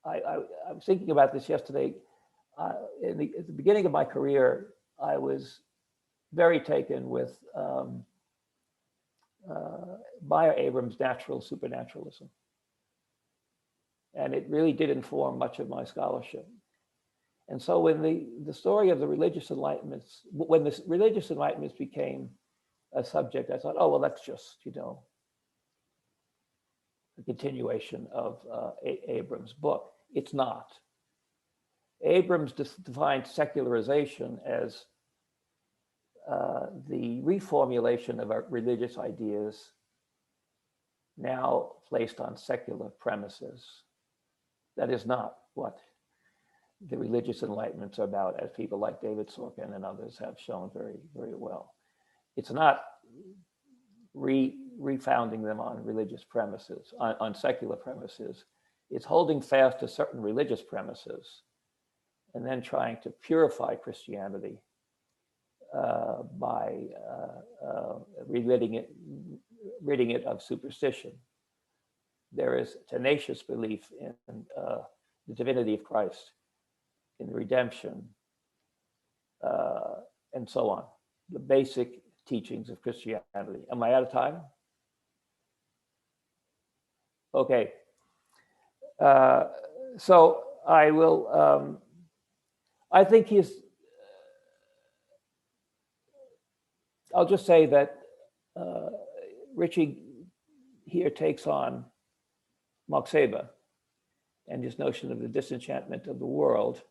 I was thinking about this yesterday. At the beginning of my career, I was very taken with Meyer Abrams' natural supernaturalism. And it really did inform much of my scholarship. And so when the story of the religious enlightenments, when the religious enlightenments became a subject, I thought, oh, well, that's just, a continuation of Abrams' book. It's not. Abrams defined secularization as the reformulation of our religious ideas now placed on secular premises. That is not what the religious enlightenments are about, as people like David Sorkin and others have shown very, very well. It's not refounding them on religious premises, on secular premises. It's holding fast to certain religious premises and then trying to purify Christianity by ridding it of superstition. There is tenacious belief in the divinity of Christ, in redemption, and so on. The basic teachings of Christianity. Am I out of time? Okay. So I will, I think I'll just say that Ritchie here takes on Mokseba and his notion of the disenchantment of the world.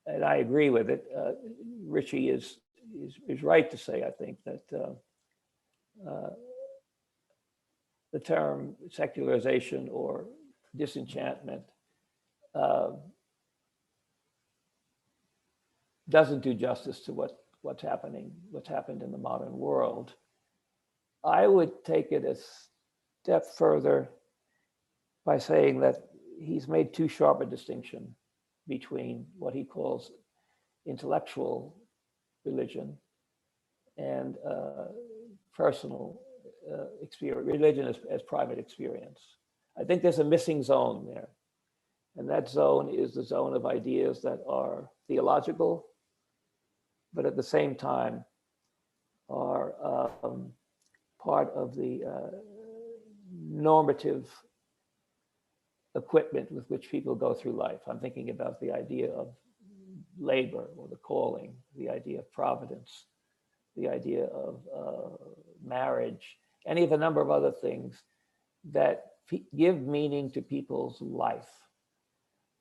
And I agree with it. Ritchie is right to say, I think, that the term secularization or disenchantment doesn't do justice to what's happened in the modern world. I would take it a step further by saying that he's made too sharp a distinction between what he calls intellectual religion and personal experience, religion as private experience. I think there's a missing zone there. And that zone is the zone of ideas that are theological, but at the same time are part of the normative equipment with which people go through life. I'm thinking about the idea of labor or the calling, the idea of providence, the idea of marriage, any of a number of other things that give meaning to people's life,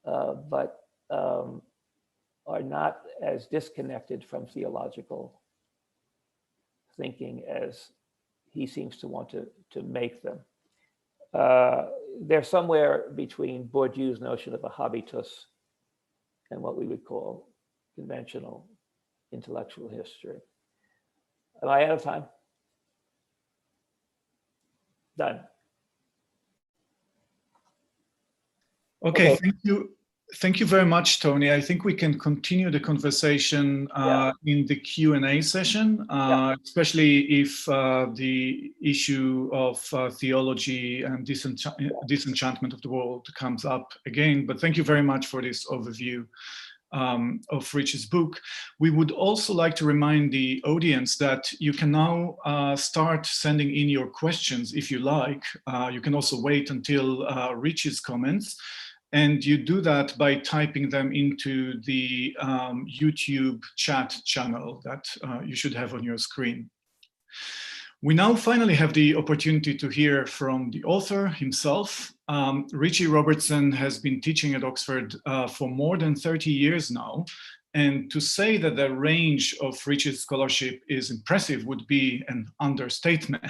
but are not as disconnected from theological thinking as he seems to want to make them. They're somewhere between Bourdieu's notion of a habitus and what we would call conventional intellectual history. Am I out of time? Done. Okay, thank you. Thank you very much, Tony. I think we can continue the conversation in the Q&A session, especially if the issue of theology and disenchantment of the world comes up again. But thank you very much for this overview of Ritchie's book. We would also like to remind the audience that you can now start sending in your questions if you like. You can also wait until Ritchie's comments. And you do that by typing them into the YouTube chat channel that you should have on your screen. We now finally have the opportunity to hear from the author himself. Richie Robertson has been teaching at Oxford for more than 30 years now. And to say that the range of Ritchie's scholarship is impressive would be an understatement,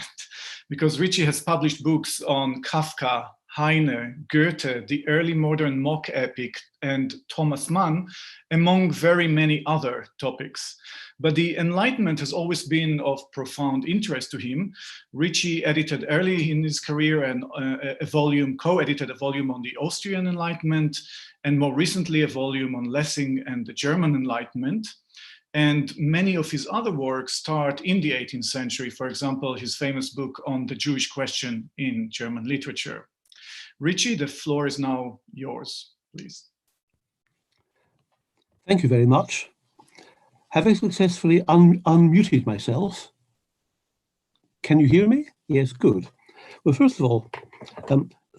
because Ritchie has published books on Kafka, Heine, Goethe, the early modern mock epic, and Thomas Mann, among very many other topics. But the Enlightenment has always been of profound interest to him. Ritchie edited early in his career co-edited a volume on the Austrian Enlightenment, and more recently a volume on Lessing and the German Enlightenment. And many of his other works start in the 18th century, for example, his famous book on the Jewish question in German literature. Ritchie, the floor is now yours, please. Thank you very much. Have I successfully unmuted myself? Can you hear me? Yes, good. Well, first of all,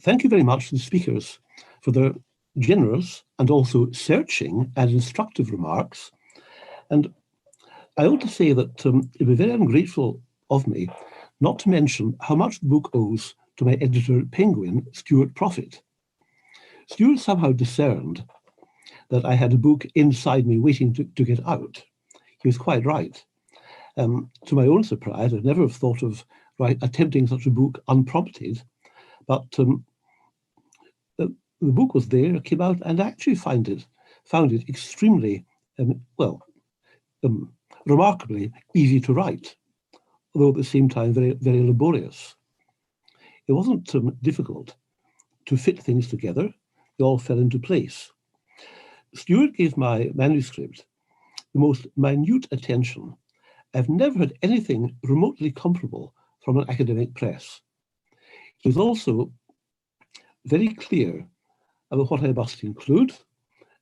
thank you very much to the speakers for their generous and also searching and instructive remarks. And I ought to say that it would be very ungrateful of me not to mention how much the book owes to my editor at Penguin, Stuart Profit. Stuart somehow discerned that I had a book inside me waiting to get out. He was quite right. To my own surprise, I'd never have thought of attempting such a book unprompted, but the book was there, came out, and actually found it extremely, remarkably easy to write, although at the same time very, very laborious. It wasn't difficult to fit things together. They all fell into place. Stuart gave my manuscript the most minute attention. I've never had anything remotely comparable from an academic press. He was also very clear about what I must include.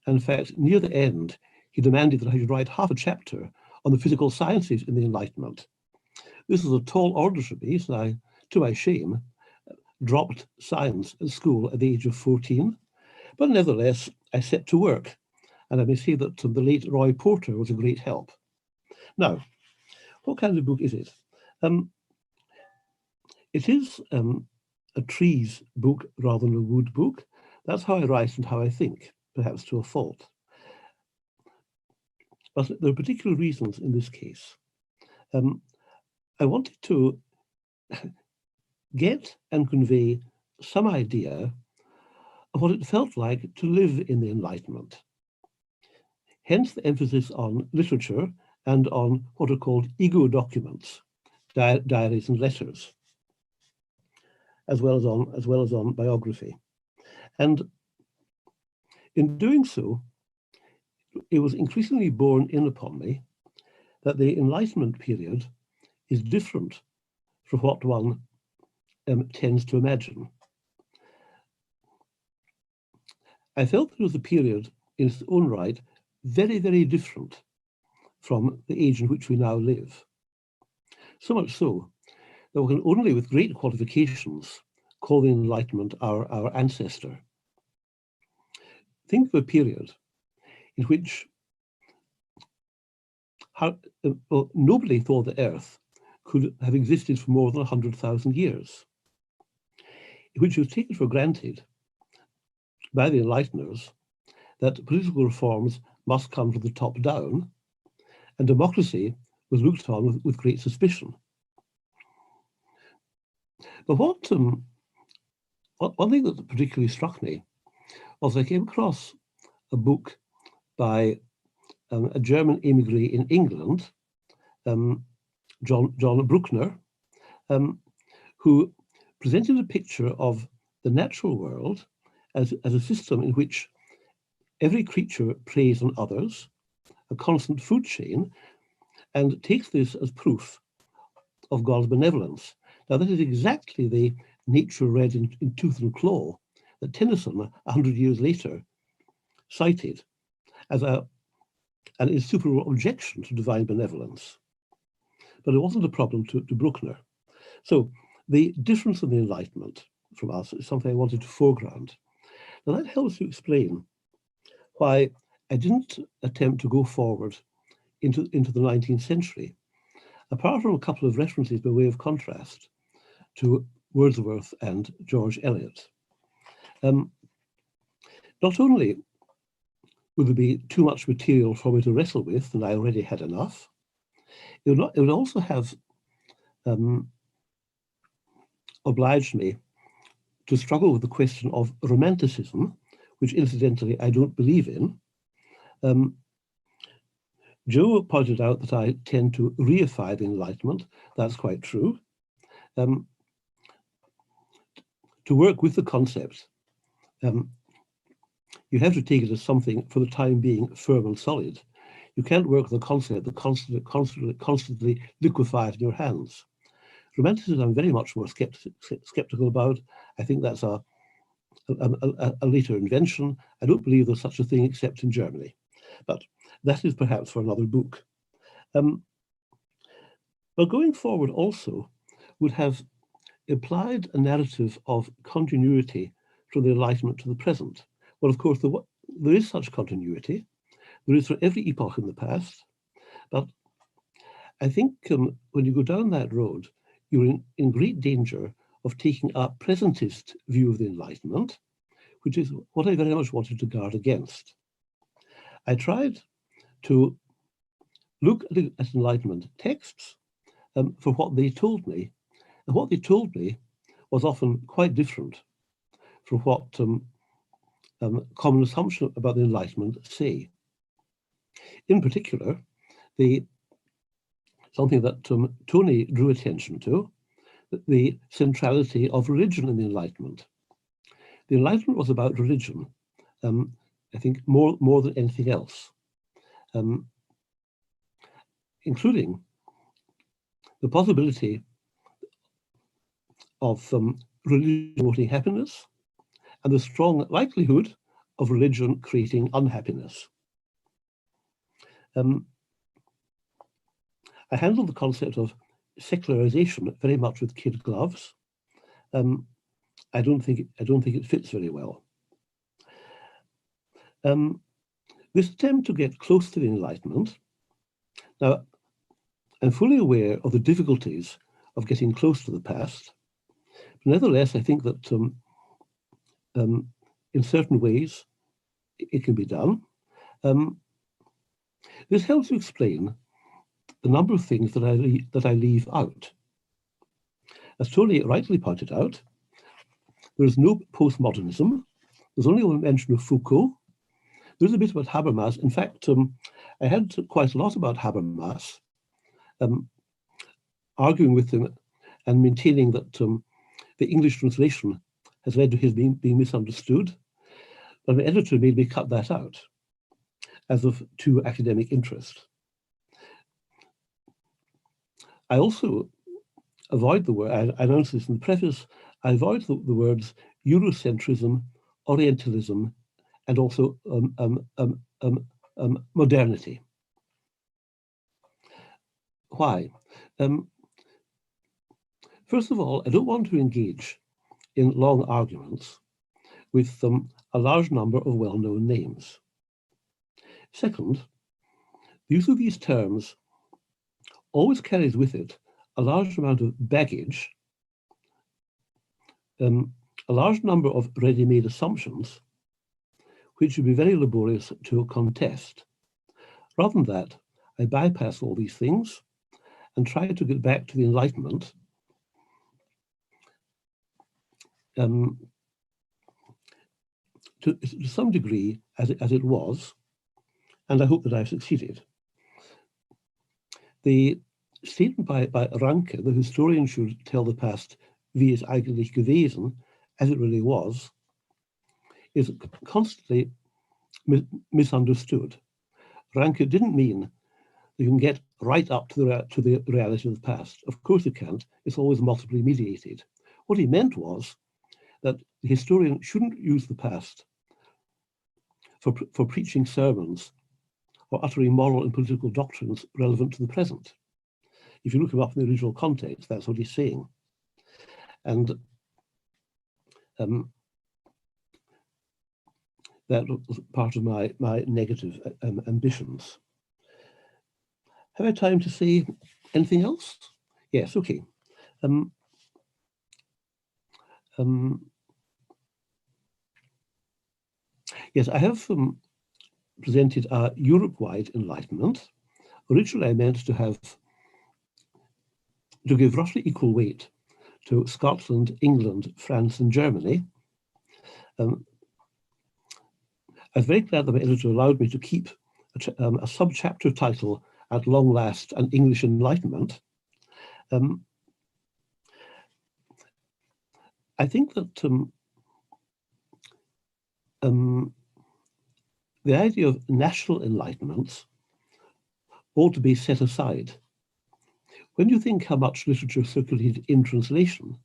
In fact, near the end, he demanded that I should write half a chapter on the physical sciences in the Enlightenment. This was a tall order for me, so I, to my shame, dropped science at school at the age of 14. But nevertheless, I set to work, and I may say that the late Roy Porter was a great help. Now, what kind of book is it? It is a trees book rather than a wood book. That's how I write and how I think, perhaps to a fault. But there are particular reasons in this case. I wanted to get and convey some idea of what it felt like to live in the Enlightenment. Hence the emphasis on literature and on what are called ego documents, diaries and letters, as well as on biography. And in doing so, it was increasingly borne in upon me that the Enlightenment period is different from what one tends to imagine. I felt it was a period in its own right very, very different from the age in which we now live. So much so that we can only, with great qualifications, call the Enlightenment our ancestor. Think of a period in which nobody thought the Earth could have existed for more than 100,000 years, in which it was taken for granted by the Enlighteners that political reforms must come from the top down, and democracy was looked on with great suspicion. But one thing that particularly struck me was I came across a book by a German emigre in England, John Bruckner, who presented a picture of the natural world as a system in which every creature preys on others, a constant food chain, and takes this as proof of God's benevolence. Now, that is exactly the nature read in Tooth and Claw that Tennyson, 100 years later, cited as an insuperable objection to divine benevolence. But it wasn't a problem to Bruckner. So the difference in the Enlightenment from us is something I wanted to foreground. Now that helps to explain why I didn't attempt to go forward into the 19th century, apart from a couple of references by way of contrast to Wordsworth and George Eliot. Not only would there be too much material for me to wrestle with, and I already had enough, it would also have obliged me to struggle with the question of romanticism, which incidentally I don't believe in. Joe pointed out that I tend to reify the Enlightenment. That's quite true. To work with the concept, you have to take it as something, for the time being, firm and solid. You can't work with a concept that constantly liquefies in your hands. Romanticism, I'm very much more skeptical about. I think that's a later invention. I don't believe there's such a thing except in Germany. But that is perhaps for another book. But going forward also would have implied a narrative of continuity from the Enlightenment to the present. Well, of course, there is such continuity. There is for every epoch in the past. But I think when you go down that road, you're in great danger of taking a presentist view of the Enlightenment, which is what I very much wanted to guard against. I tried to look at Enlightenment texts for what they told me, and what they told me was often quite different from what common assumption about the Enlightenment say? In particular, something that Tony drew attention to, the centrality of religion in the Enlightenment. The Enlightenment was about religion, I think more than anything else, including the possibility of religion promoting happiness and the strong likelihood of religion creating unhappiness. I handled the concept of secularization very much with kid gloves. I don't think it fits very well. This attempt to get close to the Enlightenment. Now, I'm fully aware of the difficulties of getting close to the past. But nevertheless, I think that in certain ways it can be done. This helps to explain the number of things that I leave out. As Tony rightly pointed out, there is no postmodernism. There's only one mention of Foucault. There's a bit about Habermas. In fact, I had quite a lot about Habermas, arguing with him and maintaining that the English translation has led to his being misunderstood. But my editor made me cut that out as of too academic interest. I also avoid the word, I announced this in the preface, I avoid the words Eurocentrism, Orientalism, and also modernity. Why? First of all, I don't want to engage in long arguments with a large number of well-known names. Second, the use of these terms always carries with it a large amount of baggage, a large number of ready-made assumptions, which would be very laborious to contest. Rather than that, I bypass all these things and try to get back to the Enlightenment to some degree as it was, and I hope that I've succeeded. The statement by Ranke, the historian should tell the past wie es eigentlich gewesen, as it really was, is constantly misunderstood. Ranke didn't mean that you can get right up to the reality of the past. Of course you can't. It's always multiply mediated. What he meant was that the historian shouldn't use the past for preaching sermons or uttering moral and political doctrines relevant to the present. If you look him up in the original context, that's what he's saying. And that was part of my negative ambitions. Have I time to say anything else? Yes, okay. Yes, I have presented a Europe-wide Enlightenment. Originally, I meant to give roughly equal weight to Scotland, England, France, and Germany. I was very glad that my editor allowed me to keep a sub-chapter title, At Long Last, An English Enlightenment. I think that the idea of national enlightenments ought to be set aside. When you think how much literature circulated in translation,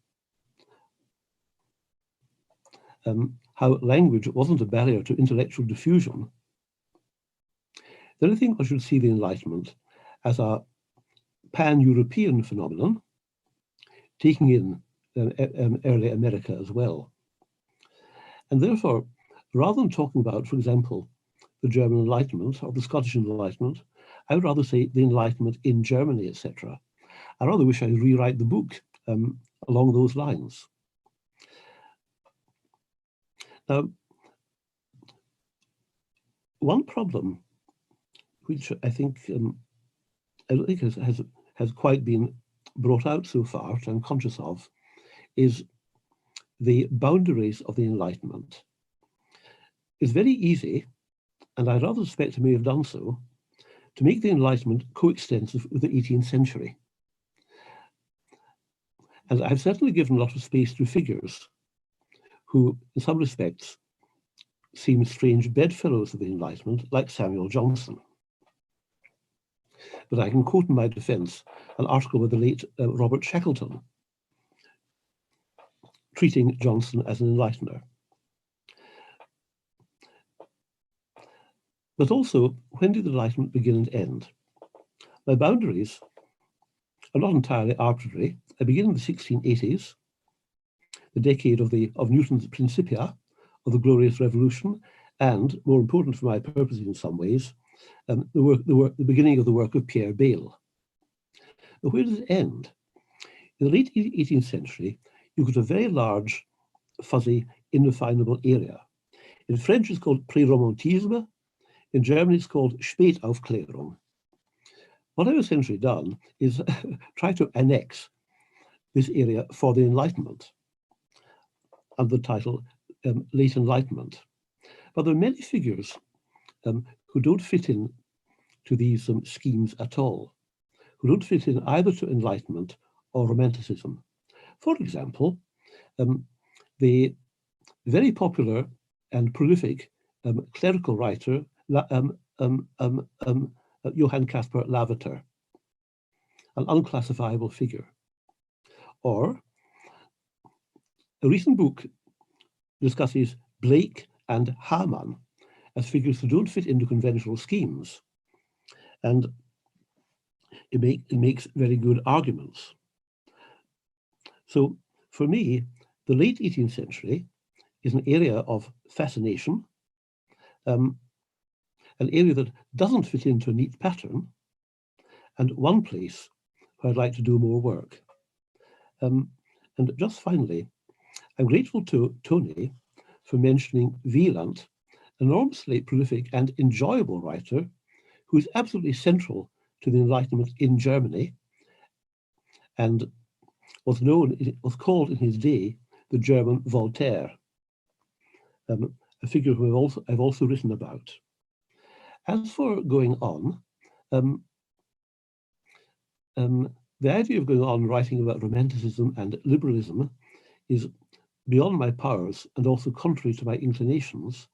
how language wasn't a barrier to intellectual diffusion, then I think I should see the Enlightenment as a pan-European phenomenon, taking in early America as well. And therefore, rather than talking about, for example, the German Enlightenment or the Scottish Enlightenment, I would rather say the Enlightenment in Germany, etc. I rather wish I'd rewrite the book along those lines. Now, one problem which I think I don't think has quite been brought out so far, which I'm conscious of, is the boundaries of the Enlightenment. it's very easy, and I rather suspect I may have done so, to make the Enlightenment coextensive with the 18th century. And I've certainly given a lot of space to figures who, in some respects, seem strange bedfellows of the Enlightenment, like Samuel Johnson. But I can quote in my defense an article by the late Robert Shackleton, treating Johnson as an enlightener. But also, when did the Enlightenment begin and end? My boundaries are not entirely arbitrary. I begin in the 1680s, the decade of Newton's Principia, of the Glorious Revolution, and, more important for my purposes in some ways, the beginning of the work of Pierre Bayle. But where does it end? In the late 18th century, you got a very large, fuzzy, indefinable area. In French, it's called Pré-Romantisme. In German, it's called Spätaufklärung. What I've essentially done is try to annex this area for the Enlightenment under the title Late Enlightenment. But there are many figures who don't fit in to these schemes at all, who don't fit in either to Enlightenment or Romanticism. For example, the very popular and prolific clerical writer Johann Caspar Lavater, an unclassifiable figure. Or a recent book discusses Blake and Hamann as figures who don't fit into conventional schemes. And it makes very good arguments. So for me, the late 18th century is an area of fascination, an area that doesn't fit into a neat pattern, and one place where I'd like to do more work. And just finally, I'm grateful to Tony for mentioning Wieland, an enormously prolific and enjoyable writer who is absolutely central to the Enlightenment in Germany and was called in his day the German Voltaire, a figure who I've also written about. As for going on, the idea of going on writing about Romanticism and liberalism is beyond my powers and also contrary to my inclinations.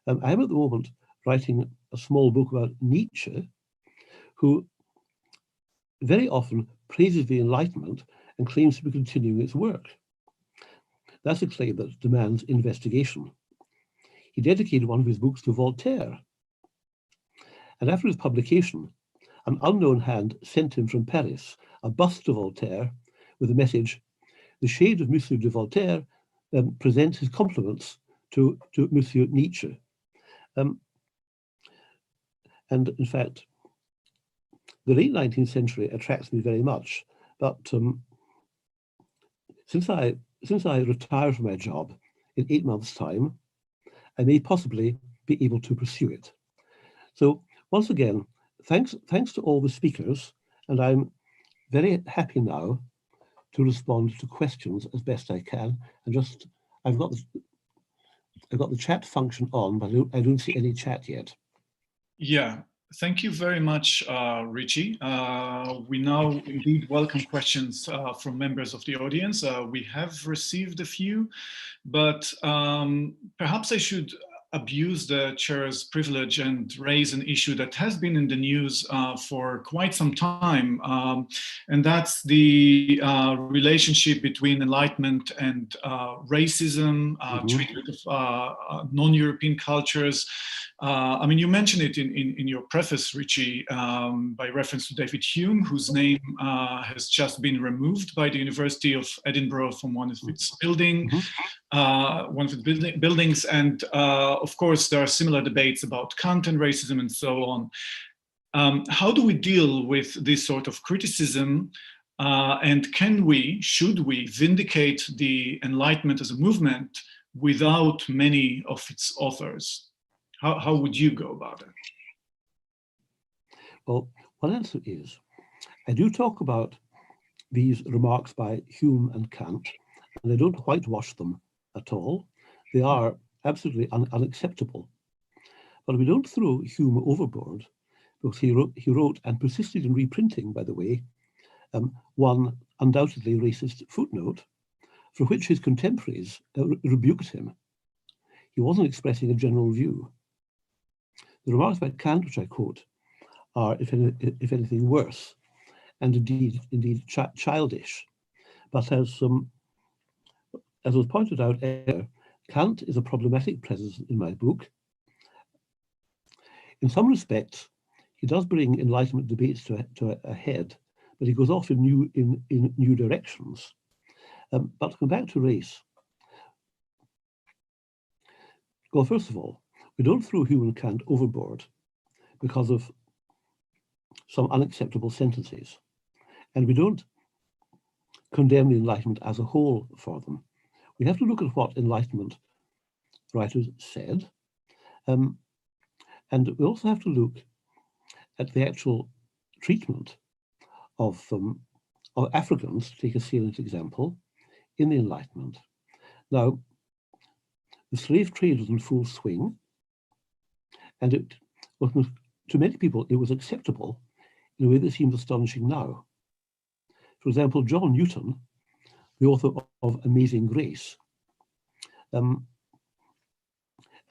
I'm at the moment writing a small book about Nietzsche, who very often praises the Enlightenment and claims to be continuing its work. That's a claim that demands investigation. He dedicated one of his books to Voltaire. And after his publication, an unknown hand sent him from Paris a bust of Voltaire with the message, "The shade of Monsieur de Voltaire presents his compliments to Monsieur Nietzsche." And in fact, the late 19th century attracts me very much. But since I retire from my job in 8 months' time, I may possibly be able to pursue it. So once again, thanks to all the speakers, and I'm very happy now to respond to questions as best I can. And just I've got the chat function on, but I don't see any chat yet. Yeah, thank you very much, Richie. We now indeed welcome questions from members of the audience. We have received a few, but perhaps I should abuse the chair's privilege and raise an issue that has been in the news for quite some time, and that's the relationship between Enlightenment and racism, treatment of non-European cultures. I mean, you mentioned it in your preface, Richie, by reference to David Hume, whose name has just been removed by the University of Edinburgh from one of its buildings. And of course, there are similar debates about Kant and racism and so on. How do we deal with this sort of criticism? And should we vindicate the Enlightenment as a movement without many of its authors? How would you go about it? Well, one answer is, I do talk about these remarks by Hume and Kant, and I don't whitewash them at all. They are absolutely unacceptable. But we don't throw Hume overboard, because he wrote and persisted in reprinting, by the way, one undoubtedly racist footnote, for which his contemporaries rebuked him. He wasn't expressing a general view. The remarks about Kant, which I quote, are, if anything, worse, and indeed childish. But as was pointed out earlier, Kant is a problematic presence in my book. In some respects, he does bring Enlightenment debates to a head, but he goes off in new directions. But to come back to race, well, first of all, we don't throw Hume and Kant overboard because of some unacceptable sentences, and we don't condemn the Enlightenment as a whole for them. We have to look at what Enlightenment writers said, and we also have to look at the actual treatment of Africans, to take a salient example, in the Enlightenment. Now, the slave trade was in full swing, and it was, to many people, it was acceptable in a way that seems astonishing now. For example, John Newton, the author of Amazing Grace,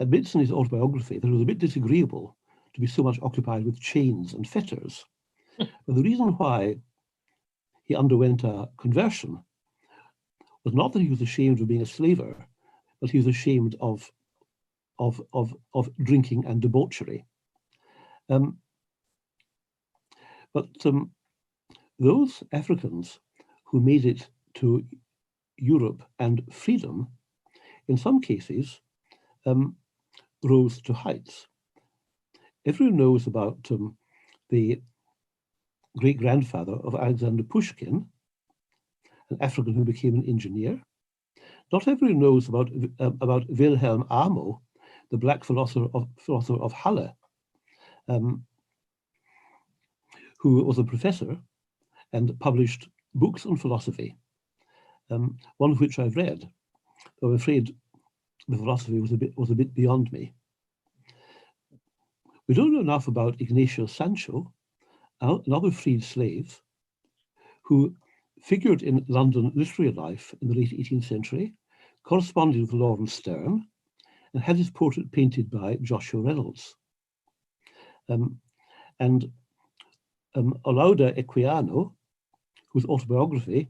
admits in his autobiography that it was a bit disagreeable to be so much occupied with chains and fetters. But the reason why he underwent a conversion was not that he was ashamed of being a slaver, but he was ashamed of drinking and debauchery. But those Africans who made it to Europe and freedom, in some cases, rose to heights. Everyone knows about the great-grandfather of Alexander Pushkin, an African who became an engineer. Not everyone knows about Wilhelm Amo, the black philosopher of Halle, who was a professor and published books on philosophy, one of which I've read, though I'm afraid the philosophy was a bit beyond me. We don't know enough about Ignacio Sancho, another freed slave, who figured in London literary life in the late 18th century, corresponded with Lawrence Sterne, and had his portrait painted by Joshua Reynolds. And Olaudah Equiano, whose autobiography,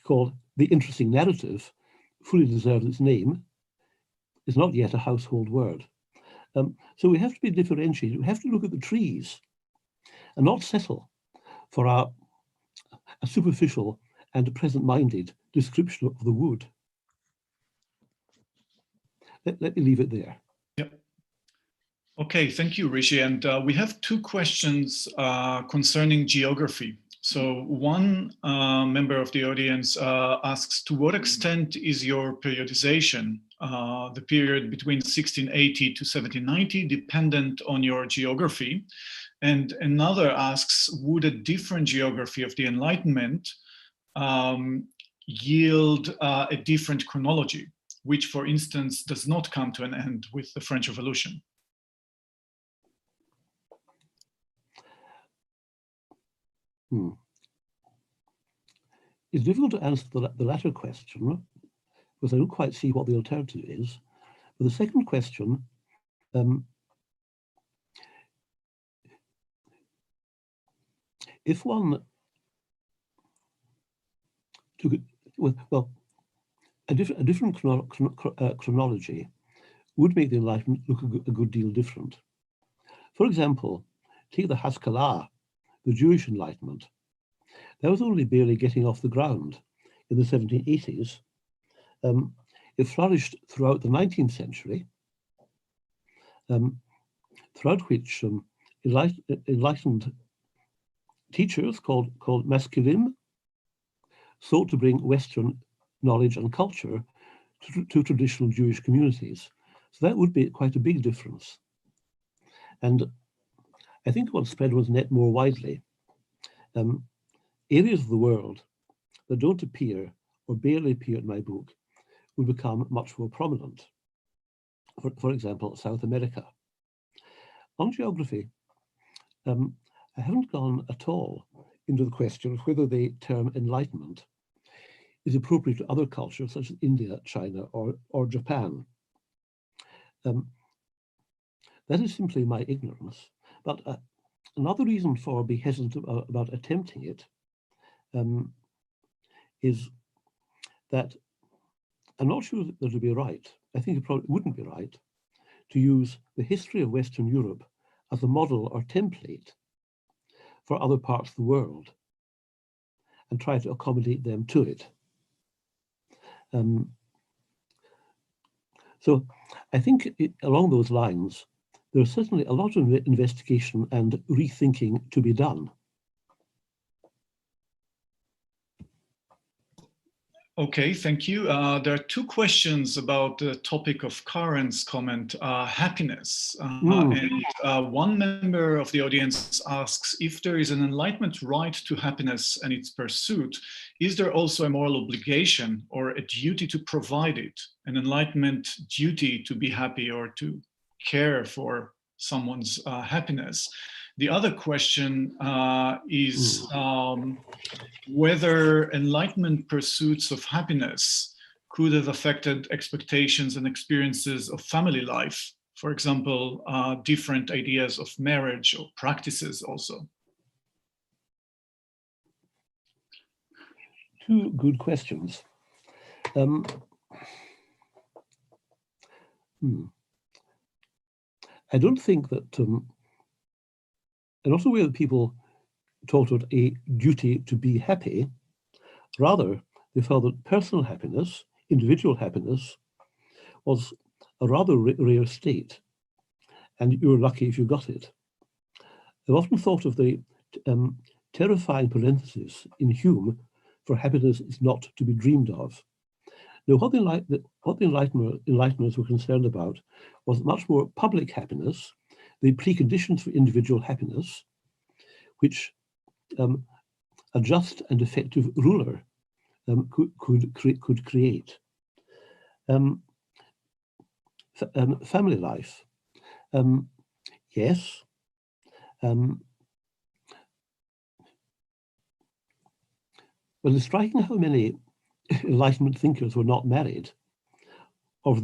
called The Interesting Narrative, fully deserves its name, is not yet a household word. So we have to be differentiated. We have to look at the trees and not settle for a superficial and present-minded description of the wood. Let me leave it there. Yep. Okay, thank you, Richie. And we have two questions concerning geography. So one member of the audience asks, to what extent is your periodization, the period between 1680 to 1790, dependent on your geography? And another asks, would a different geography of the Enlightenment yield a different chronology, which, for instance, does not come to an end with the French Revolution? It's difficult to answer the latter question, because I don't quite see what the alternative is. But the second question, if one took it, well, a different chronology would make the Enlightenment look a good deal different. For example, take the Haskalah, the Jewish Enlightenment. That was only barely getting off the ground in the 1780s. It flourished throughout the 19th century, throughout which enlightened teachers called masculine sought to bring Western knowledge and culture to traditional Jewish communities. So that would be quite a big difference. And I think what spread was net more widely. Areas of the world that don't appear or barely appear in my book would become much more prominent. For example, South America. On geography, I haven't gone at all into the question of whether the term Enlightenment is appropriate to other cultures such as India, China, or Japan. That is simply my ignorance. But another reason for being hesitant about attempting it is that I'm not sure that it would be right. I think it probably wouldn't be right to use the history of Western Europe as a model or template for other parts of the world and try to accommodate them to it. So I think along those lines, there's certainly a lot of investigation and rethinking to be done. Okay, thank you. There are two questions about the topic of Karen's comment, happiness. And one member of the audience asks, if there is an Enlightenment right to happiness and its pursuit, is there also a moral obligation or a duty to provide it? An Enlightenment duty to be happy or to care for someone's happiness? The other question is whether Enlightenment pursuits of happiness could have affected expectations and experiences of family life. For example, different ideas of marriage or practices also. Two good questions. I don't think that, I'm not aware that people talked about a duty to be happy. Rather, they felt that personal happiness, individual happiness, was a rather rare state, and you were lucky if you got it. I've often thought of the terrifying parenthesis in Hume for happiness is not to be dreamed of. Now, what the Enlighteners were concerned about was much more public happiness, the preconditions for individual happiness, which a just and effective ruler could create. Family life, yes. Well, it's striking how many Enlightenment thinkers were not married, or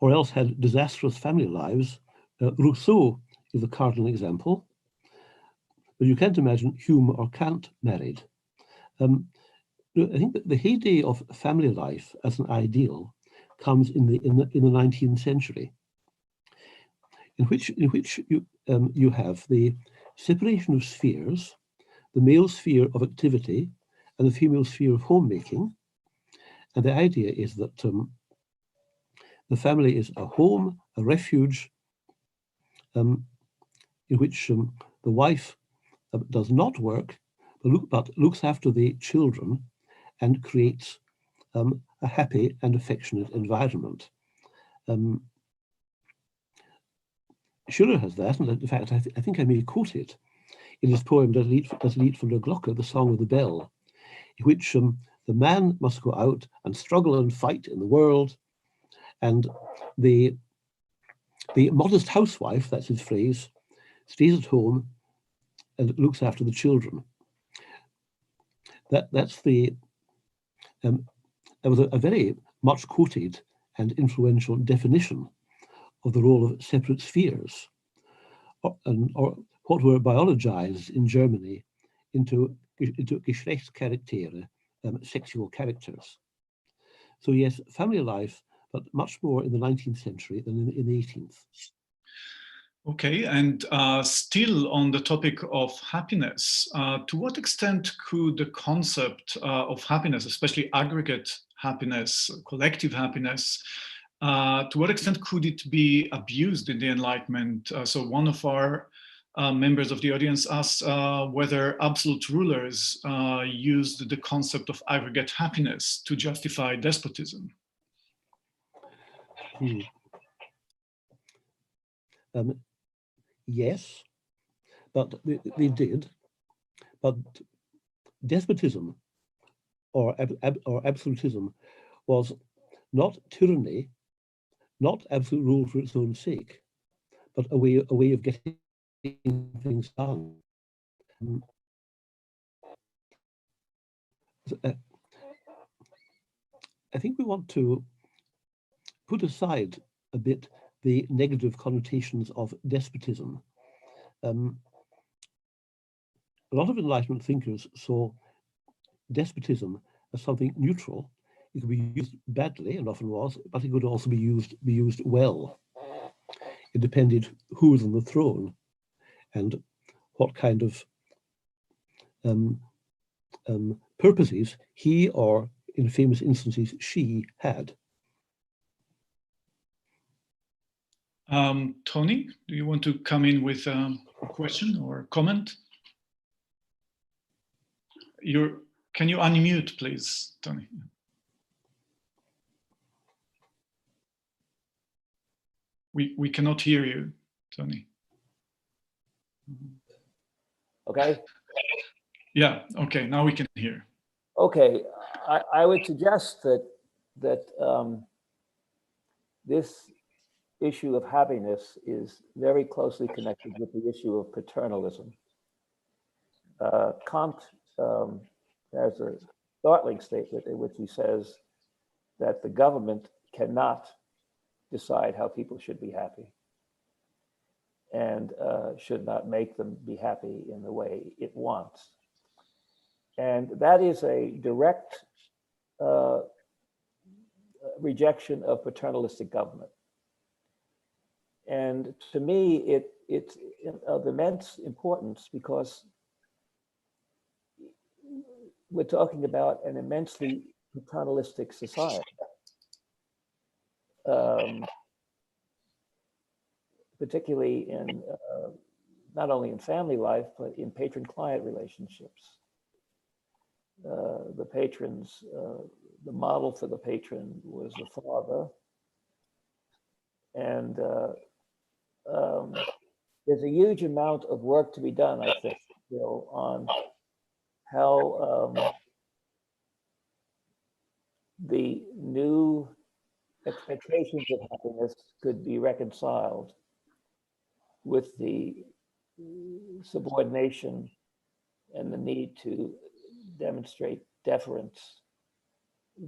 else had disastrous family lives. Rousseau is a cardinal example. But you can't imagine Hume or Kant married. I think that the heyday of family life as an ideal comes in the 19th century, in which you have the separation of spheres, the male sphere of activity and the female sphere of homemaking. And the idea is that the family is a home, a refuge, in which the wife does not work, but looks after the children and creates a happy and affectionate environment. Schiller has that, and in fact, I think I may quote it in his poem Das Lied von der Glocke, the Song of the Bell, in which the man must go out and struggle and fight in the world, and the modest housewife, that's his phrase, stays at home and looks after the children. That's the there was a very much quoted and influential definition of the role of separate spheres, or what were biologized in Germany into Geschlechtscharaktere, sexual characters. So yes, family life, but much more in the 19th century than in the 18th. Okay, and still on the topic of happiness, to what extent could the concept of happiness, especially aggregate happiness, collective happiness, to what extent could it be abused in the Enlightenment? So one of our members of the audience asked whether absolute rulers used the concept of aggregate happiness to justify despotism. Yes, but they did. But despotism or absolutism was not tyranny, not absolute rule for its own sake, but a way of getting things done. I think we want to put aside a bit the negative connotations of despotism. A lot of Enlightenment thinkers saw despotism as something neutral. It could be used badly, and often was, but it could also be used well. It depended who was on the throne and what kind of purposes he, or in famous instances, she had. Tony, do you want to come in with a question or comment? Can you unmute, please, Tony? We cannot hear you, Tony. Okay. Yeah. Okay. Now we can hear. Okay. I would suggest that this issue of happiness is very closely connected with the issue of paternalism. Kant has a startling statement in which he says that the government cannot decide how people should be happy and should not make them be happy in the way it wants. And that is a direct rejection of paternalistic government. And to me, it's of immense importance because we're talking about an immensely paternalistic society. Particularly in not only in family life, but in patron-client relationships. The patrons, the model for the patron was the father. And there's a huge amount of work to be done, I think, Bill, on how the new expectations of happiness could be reconciled with the subordination and the need to demonstrate deference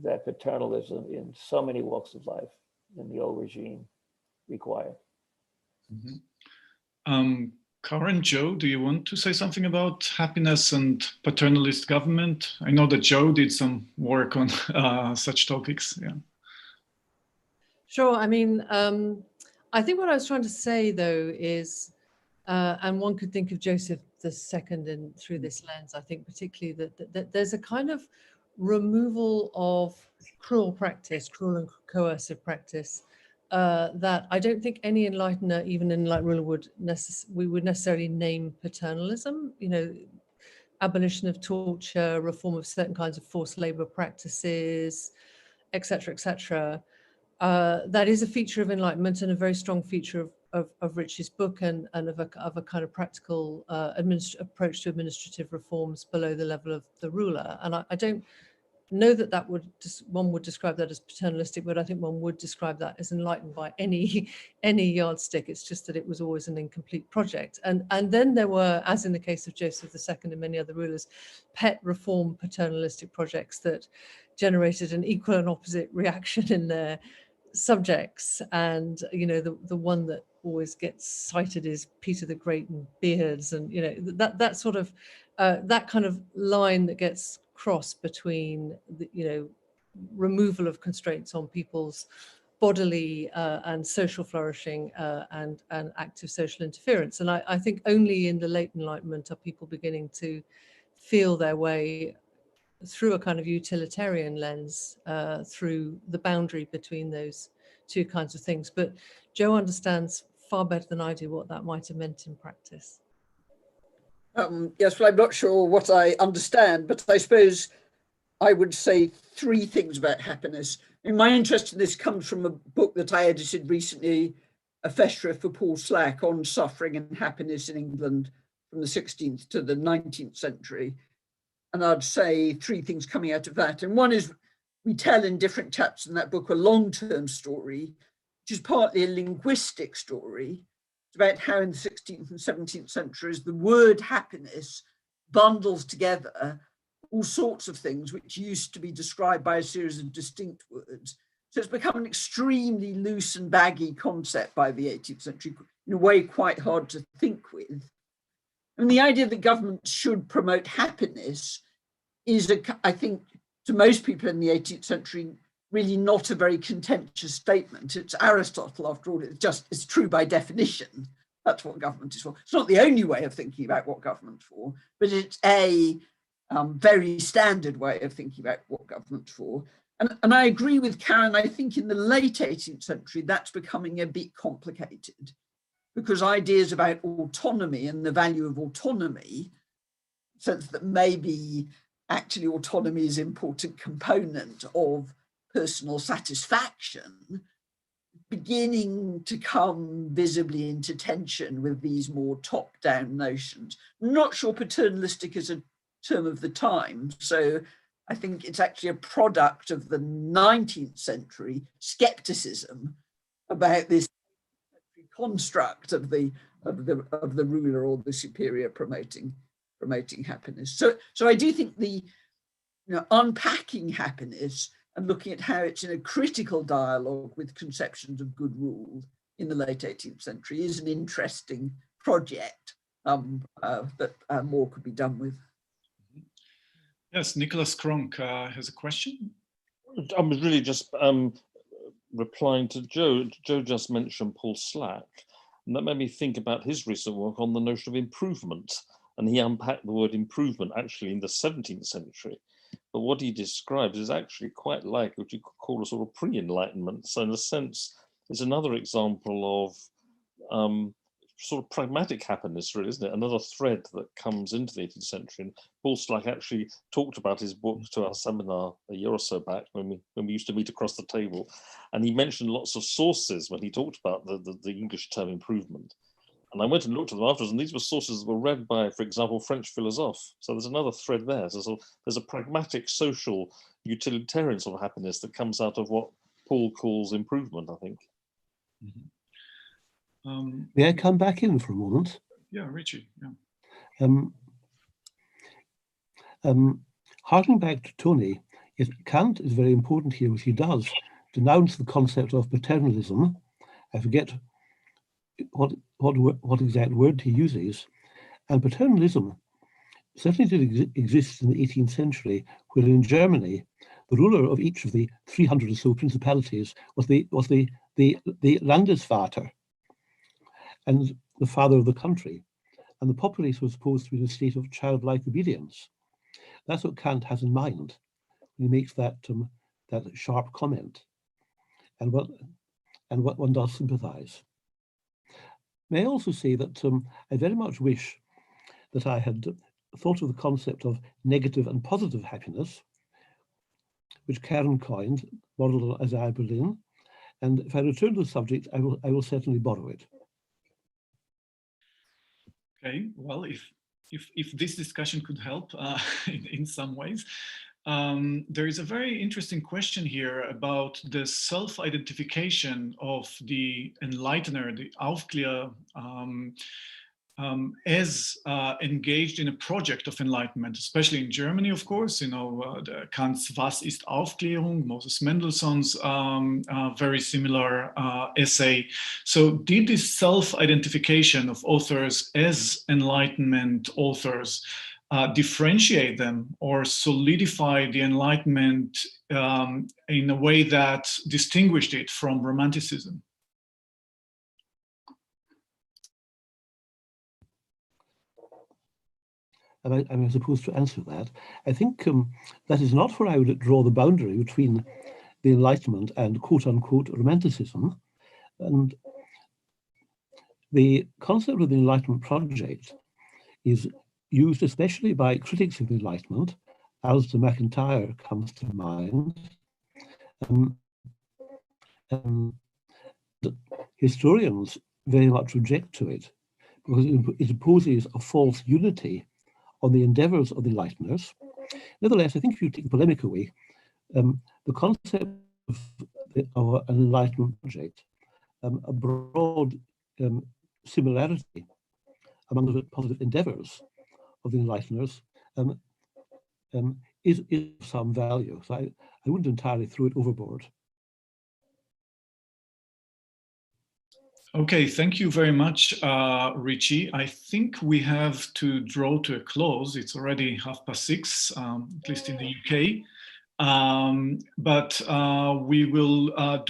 that paternalism in so many walks of life in the old regime required. Mm-hmm. Karen, Joe, do you want to say something about happiness and paternalist government? I know that Joe did some work on such topics. Yeah. Sure. I mean, I think what I was trying to say, though, is, and one could think of Joseph II through this lens, I think particularly that there's a kind of removal of cruel and coercive practice that I don't think any enlightener, even an enlightened ruler, would necessarily name paternalism. You know, abolition of torture, reform of certain kinds of forced labor practices, etc., etc. That is a feature of Enlightenment and a very strong feature of Ritchie's book and of a kind of practical approach to administrative reforms below the level of the ruler. And I don't know that one would describe that as paternalistic, but I think one would describe that as enlightened by any yardstick. It's just that it was always an incomplete project. And then there were, as in the case of Joseph II and many other rulers, pet reform paternalistic projects that generated an equal and opposite reaction in their subjects. And you know, the one that always gets cited is Peter the Great and beards, and you know, that sort of that kind of line that gets crossed between the, you know, removal of constraints on people's bodily and social flourishing and active social interference. And I think only in the late Enlightenment are people beginning to feel their way through a kind of utilitarian lens through the boundary between those two kinds of things. But Joe understands far better than I do what that might have meant in practice. Yes, well, I'm not sure what I understand, but I suppose I would say three things about happiness. And my interest in this comes from a book that I edited recently, a Festra for Paul Slack, on suffering and happiness in England from the 16th to the 19th century. And I'd say three things coming out of that. And one is, we tell in different chapters in that book a long-term story, which is partly a linguistic story. It's about how in the 16th and 17th centuries, the word happiness bundles together all sorts of things which used to be described by a series of distinct words. So it's become an extremely loose and baggy concept by the 18th century, in a way quite hard to think with. And the idea that government should promote happiness is, I think, to most people in the 18th century, really not a very contentious statement. It's Aristotle, after all, it's true by definition. That's what government is for. It's not the only way of thinking about what government's for, but it's a very standard way of thinking about what government's for. And I agree with Karen, I think in the late 18th century, that's becoming a bit complicated, because ideas about autonomy and the value of autonomy, sense that maybe actually autonomy is an important component of personal satisfaction, beginning to come visibly into tension with these more top-down notions. I'm not sure paternalistic is a term of the time, so I think it's actually a product of the 19th century skepticism about this construct of the ruler or the superior promoting happiness. So I do think the unpacking happiness and looking at how it's in a critical dialogue with conceptions of good rule in the late 18th century is an interesting project that more could be done with. Yes, Nicholas Kronk has a question. I was really just replying to Joe. Joe just mentioned Paul Slack, and that made me think about his recent work on the notion of improvement. And he unpacked the word improvement actually in the 17th century. But what he describes is actually quite like what you could call a sort of pre-Enlightenment. So in a sense, it's another example of sort of pragmatic happiness, really, isn't it? Another thread that comes into the 18th century. And Paul Slack actually talked about his book to our seminar a year or so back when we used to meet across the table. And he mentioned lots of sources when he talked about the English term improvement. And I went and looked at them afterwards, and these were sources that were read by, for example, French philosophes. So there's another thread there. So there's a pragmatic, social, utilitarian sort of happiness that comes out of what Paul calls improvement, I think. Mm-hmm. May I come back in for a moment? Yeah, Richie. Yeah. Harking back to Tony, Kant is very important here, which he does denounce the concept of paternalism. I forget what exact word he uses, and paternalism certainly did exist in the 18th century, where in Germany the ruler of each of the 300 or so principalities was the Landesvater, and the father of the country, and the populace was supposed to be in a state of childlike obedience. That's what Kant has in mind when he makes that sharp comment, and what one does sympathize. May I also say that I very much wish that I had thought of the concept of negative and positive happiness, which Karen coined, modeled on Isaiah Berlin. And if I return to the subject, I will certainly borrow it. Okay, well, if this discussion could help in some ways, there is a very interesting question here about the self-identification of the Enlightener, the Aufklärer, as engaged in a project of enlightenment, especially in Germany, of course. The Kant's Was ist Aufklärung, Moses Mendelssohn's very similar essay. So did this self-identification of authors as Enlightenment authors differentiate them or solidify the Enlightenment in a way that distinguished it from Romanticism? Am I supposed to answer that? I think that is not where I would draw the boundary between the Enlightenment and quote-unquote Romanticism. And the concept of the Enlightenment project is used especially by critics of the Enlightenment. Alistair MacIntyre comes to mind. Historians very much object to it because it imposes a false unity on the endeavors of the Enlighteners. Nevertheless, I think if you take the polemic away, the the concept of an Enlightenment project, a broad similarity among the positive endeavours of the Enlighteners is of some value. So I wouldn't entirely throw it overboard. Okay, thank you very much, Richie. I think we have to draw to a close. It's already 6:30, at least in the UK. But we will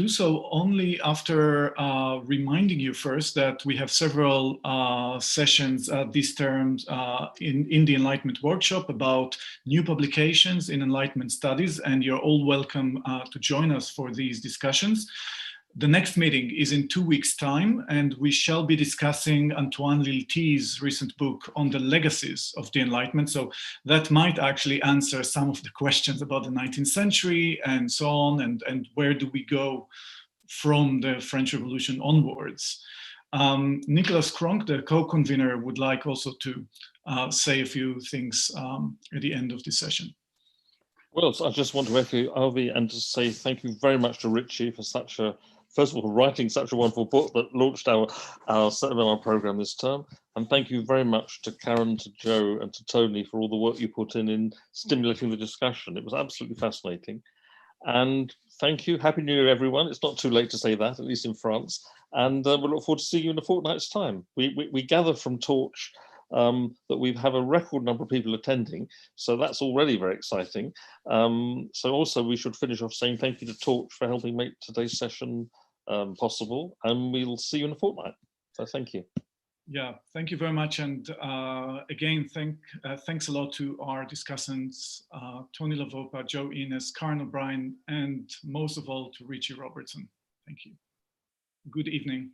do so only after reminding you first that we have several sessions this term in the Enlightenment Workshop about new publications in Enlightenment studies, and you're all welcome to join us for these discussions. The next meeting is in 2 weeks' time, and we shall be discussing Antoine Lilti's recent book on the legacies of the Enlightenment. So that might actually answer some of the questions about the 19th century and so on, and where do we go from the French Revolution onwards. Nicholas Kronk, the co-convener, would like also to say a few things at the end of this session. Well, so I just want to echo Avi and to say thank you very much to Richie for first of all, writing such a wonderful book that launched our seminar program this term. And thank you very much to Karen, to Joe, and to Tony for all the work you put in stimulating the discussion. It was absolutely fascinating. And thank you. Happy New Year, everyone. It's not too late to say that, at least in France. And we look forward to seeing you in a fortnight's time. We gather from Torch that we have a record number of people attending, so that's already very exciting. So also we should finish off saying thank you to Torch for helping make today's session possible, and we'll see you in a fortnight. So thank you. Yeah, thank you very much, and again, thanks a lot to our discussants, Tony La Vopa, Joe Innes, Karen O'Brien, and most of all to Richie Robertson. Thank you. Good evening.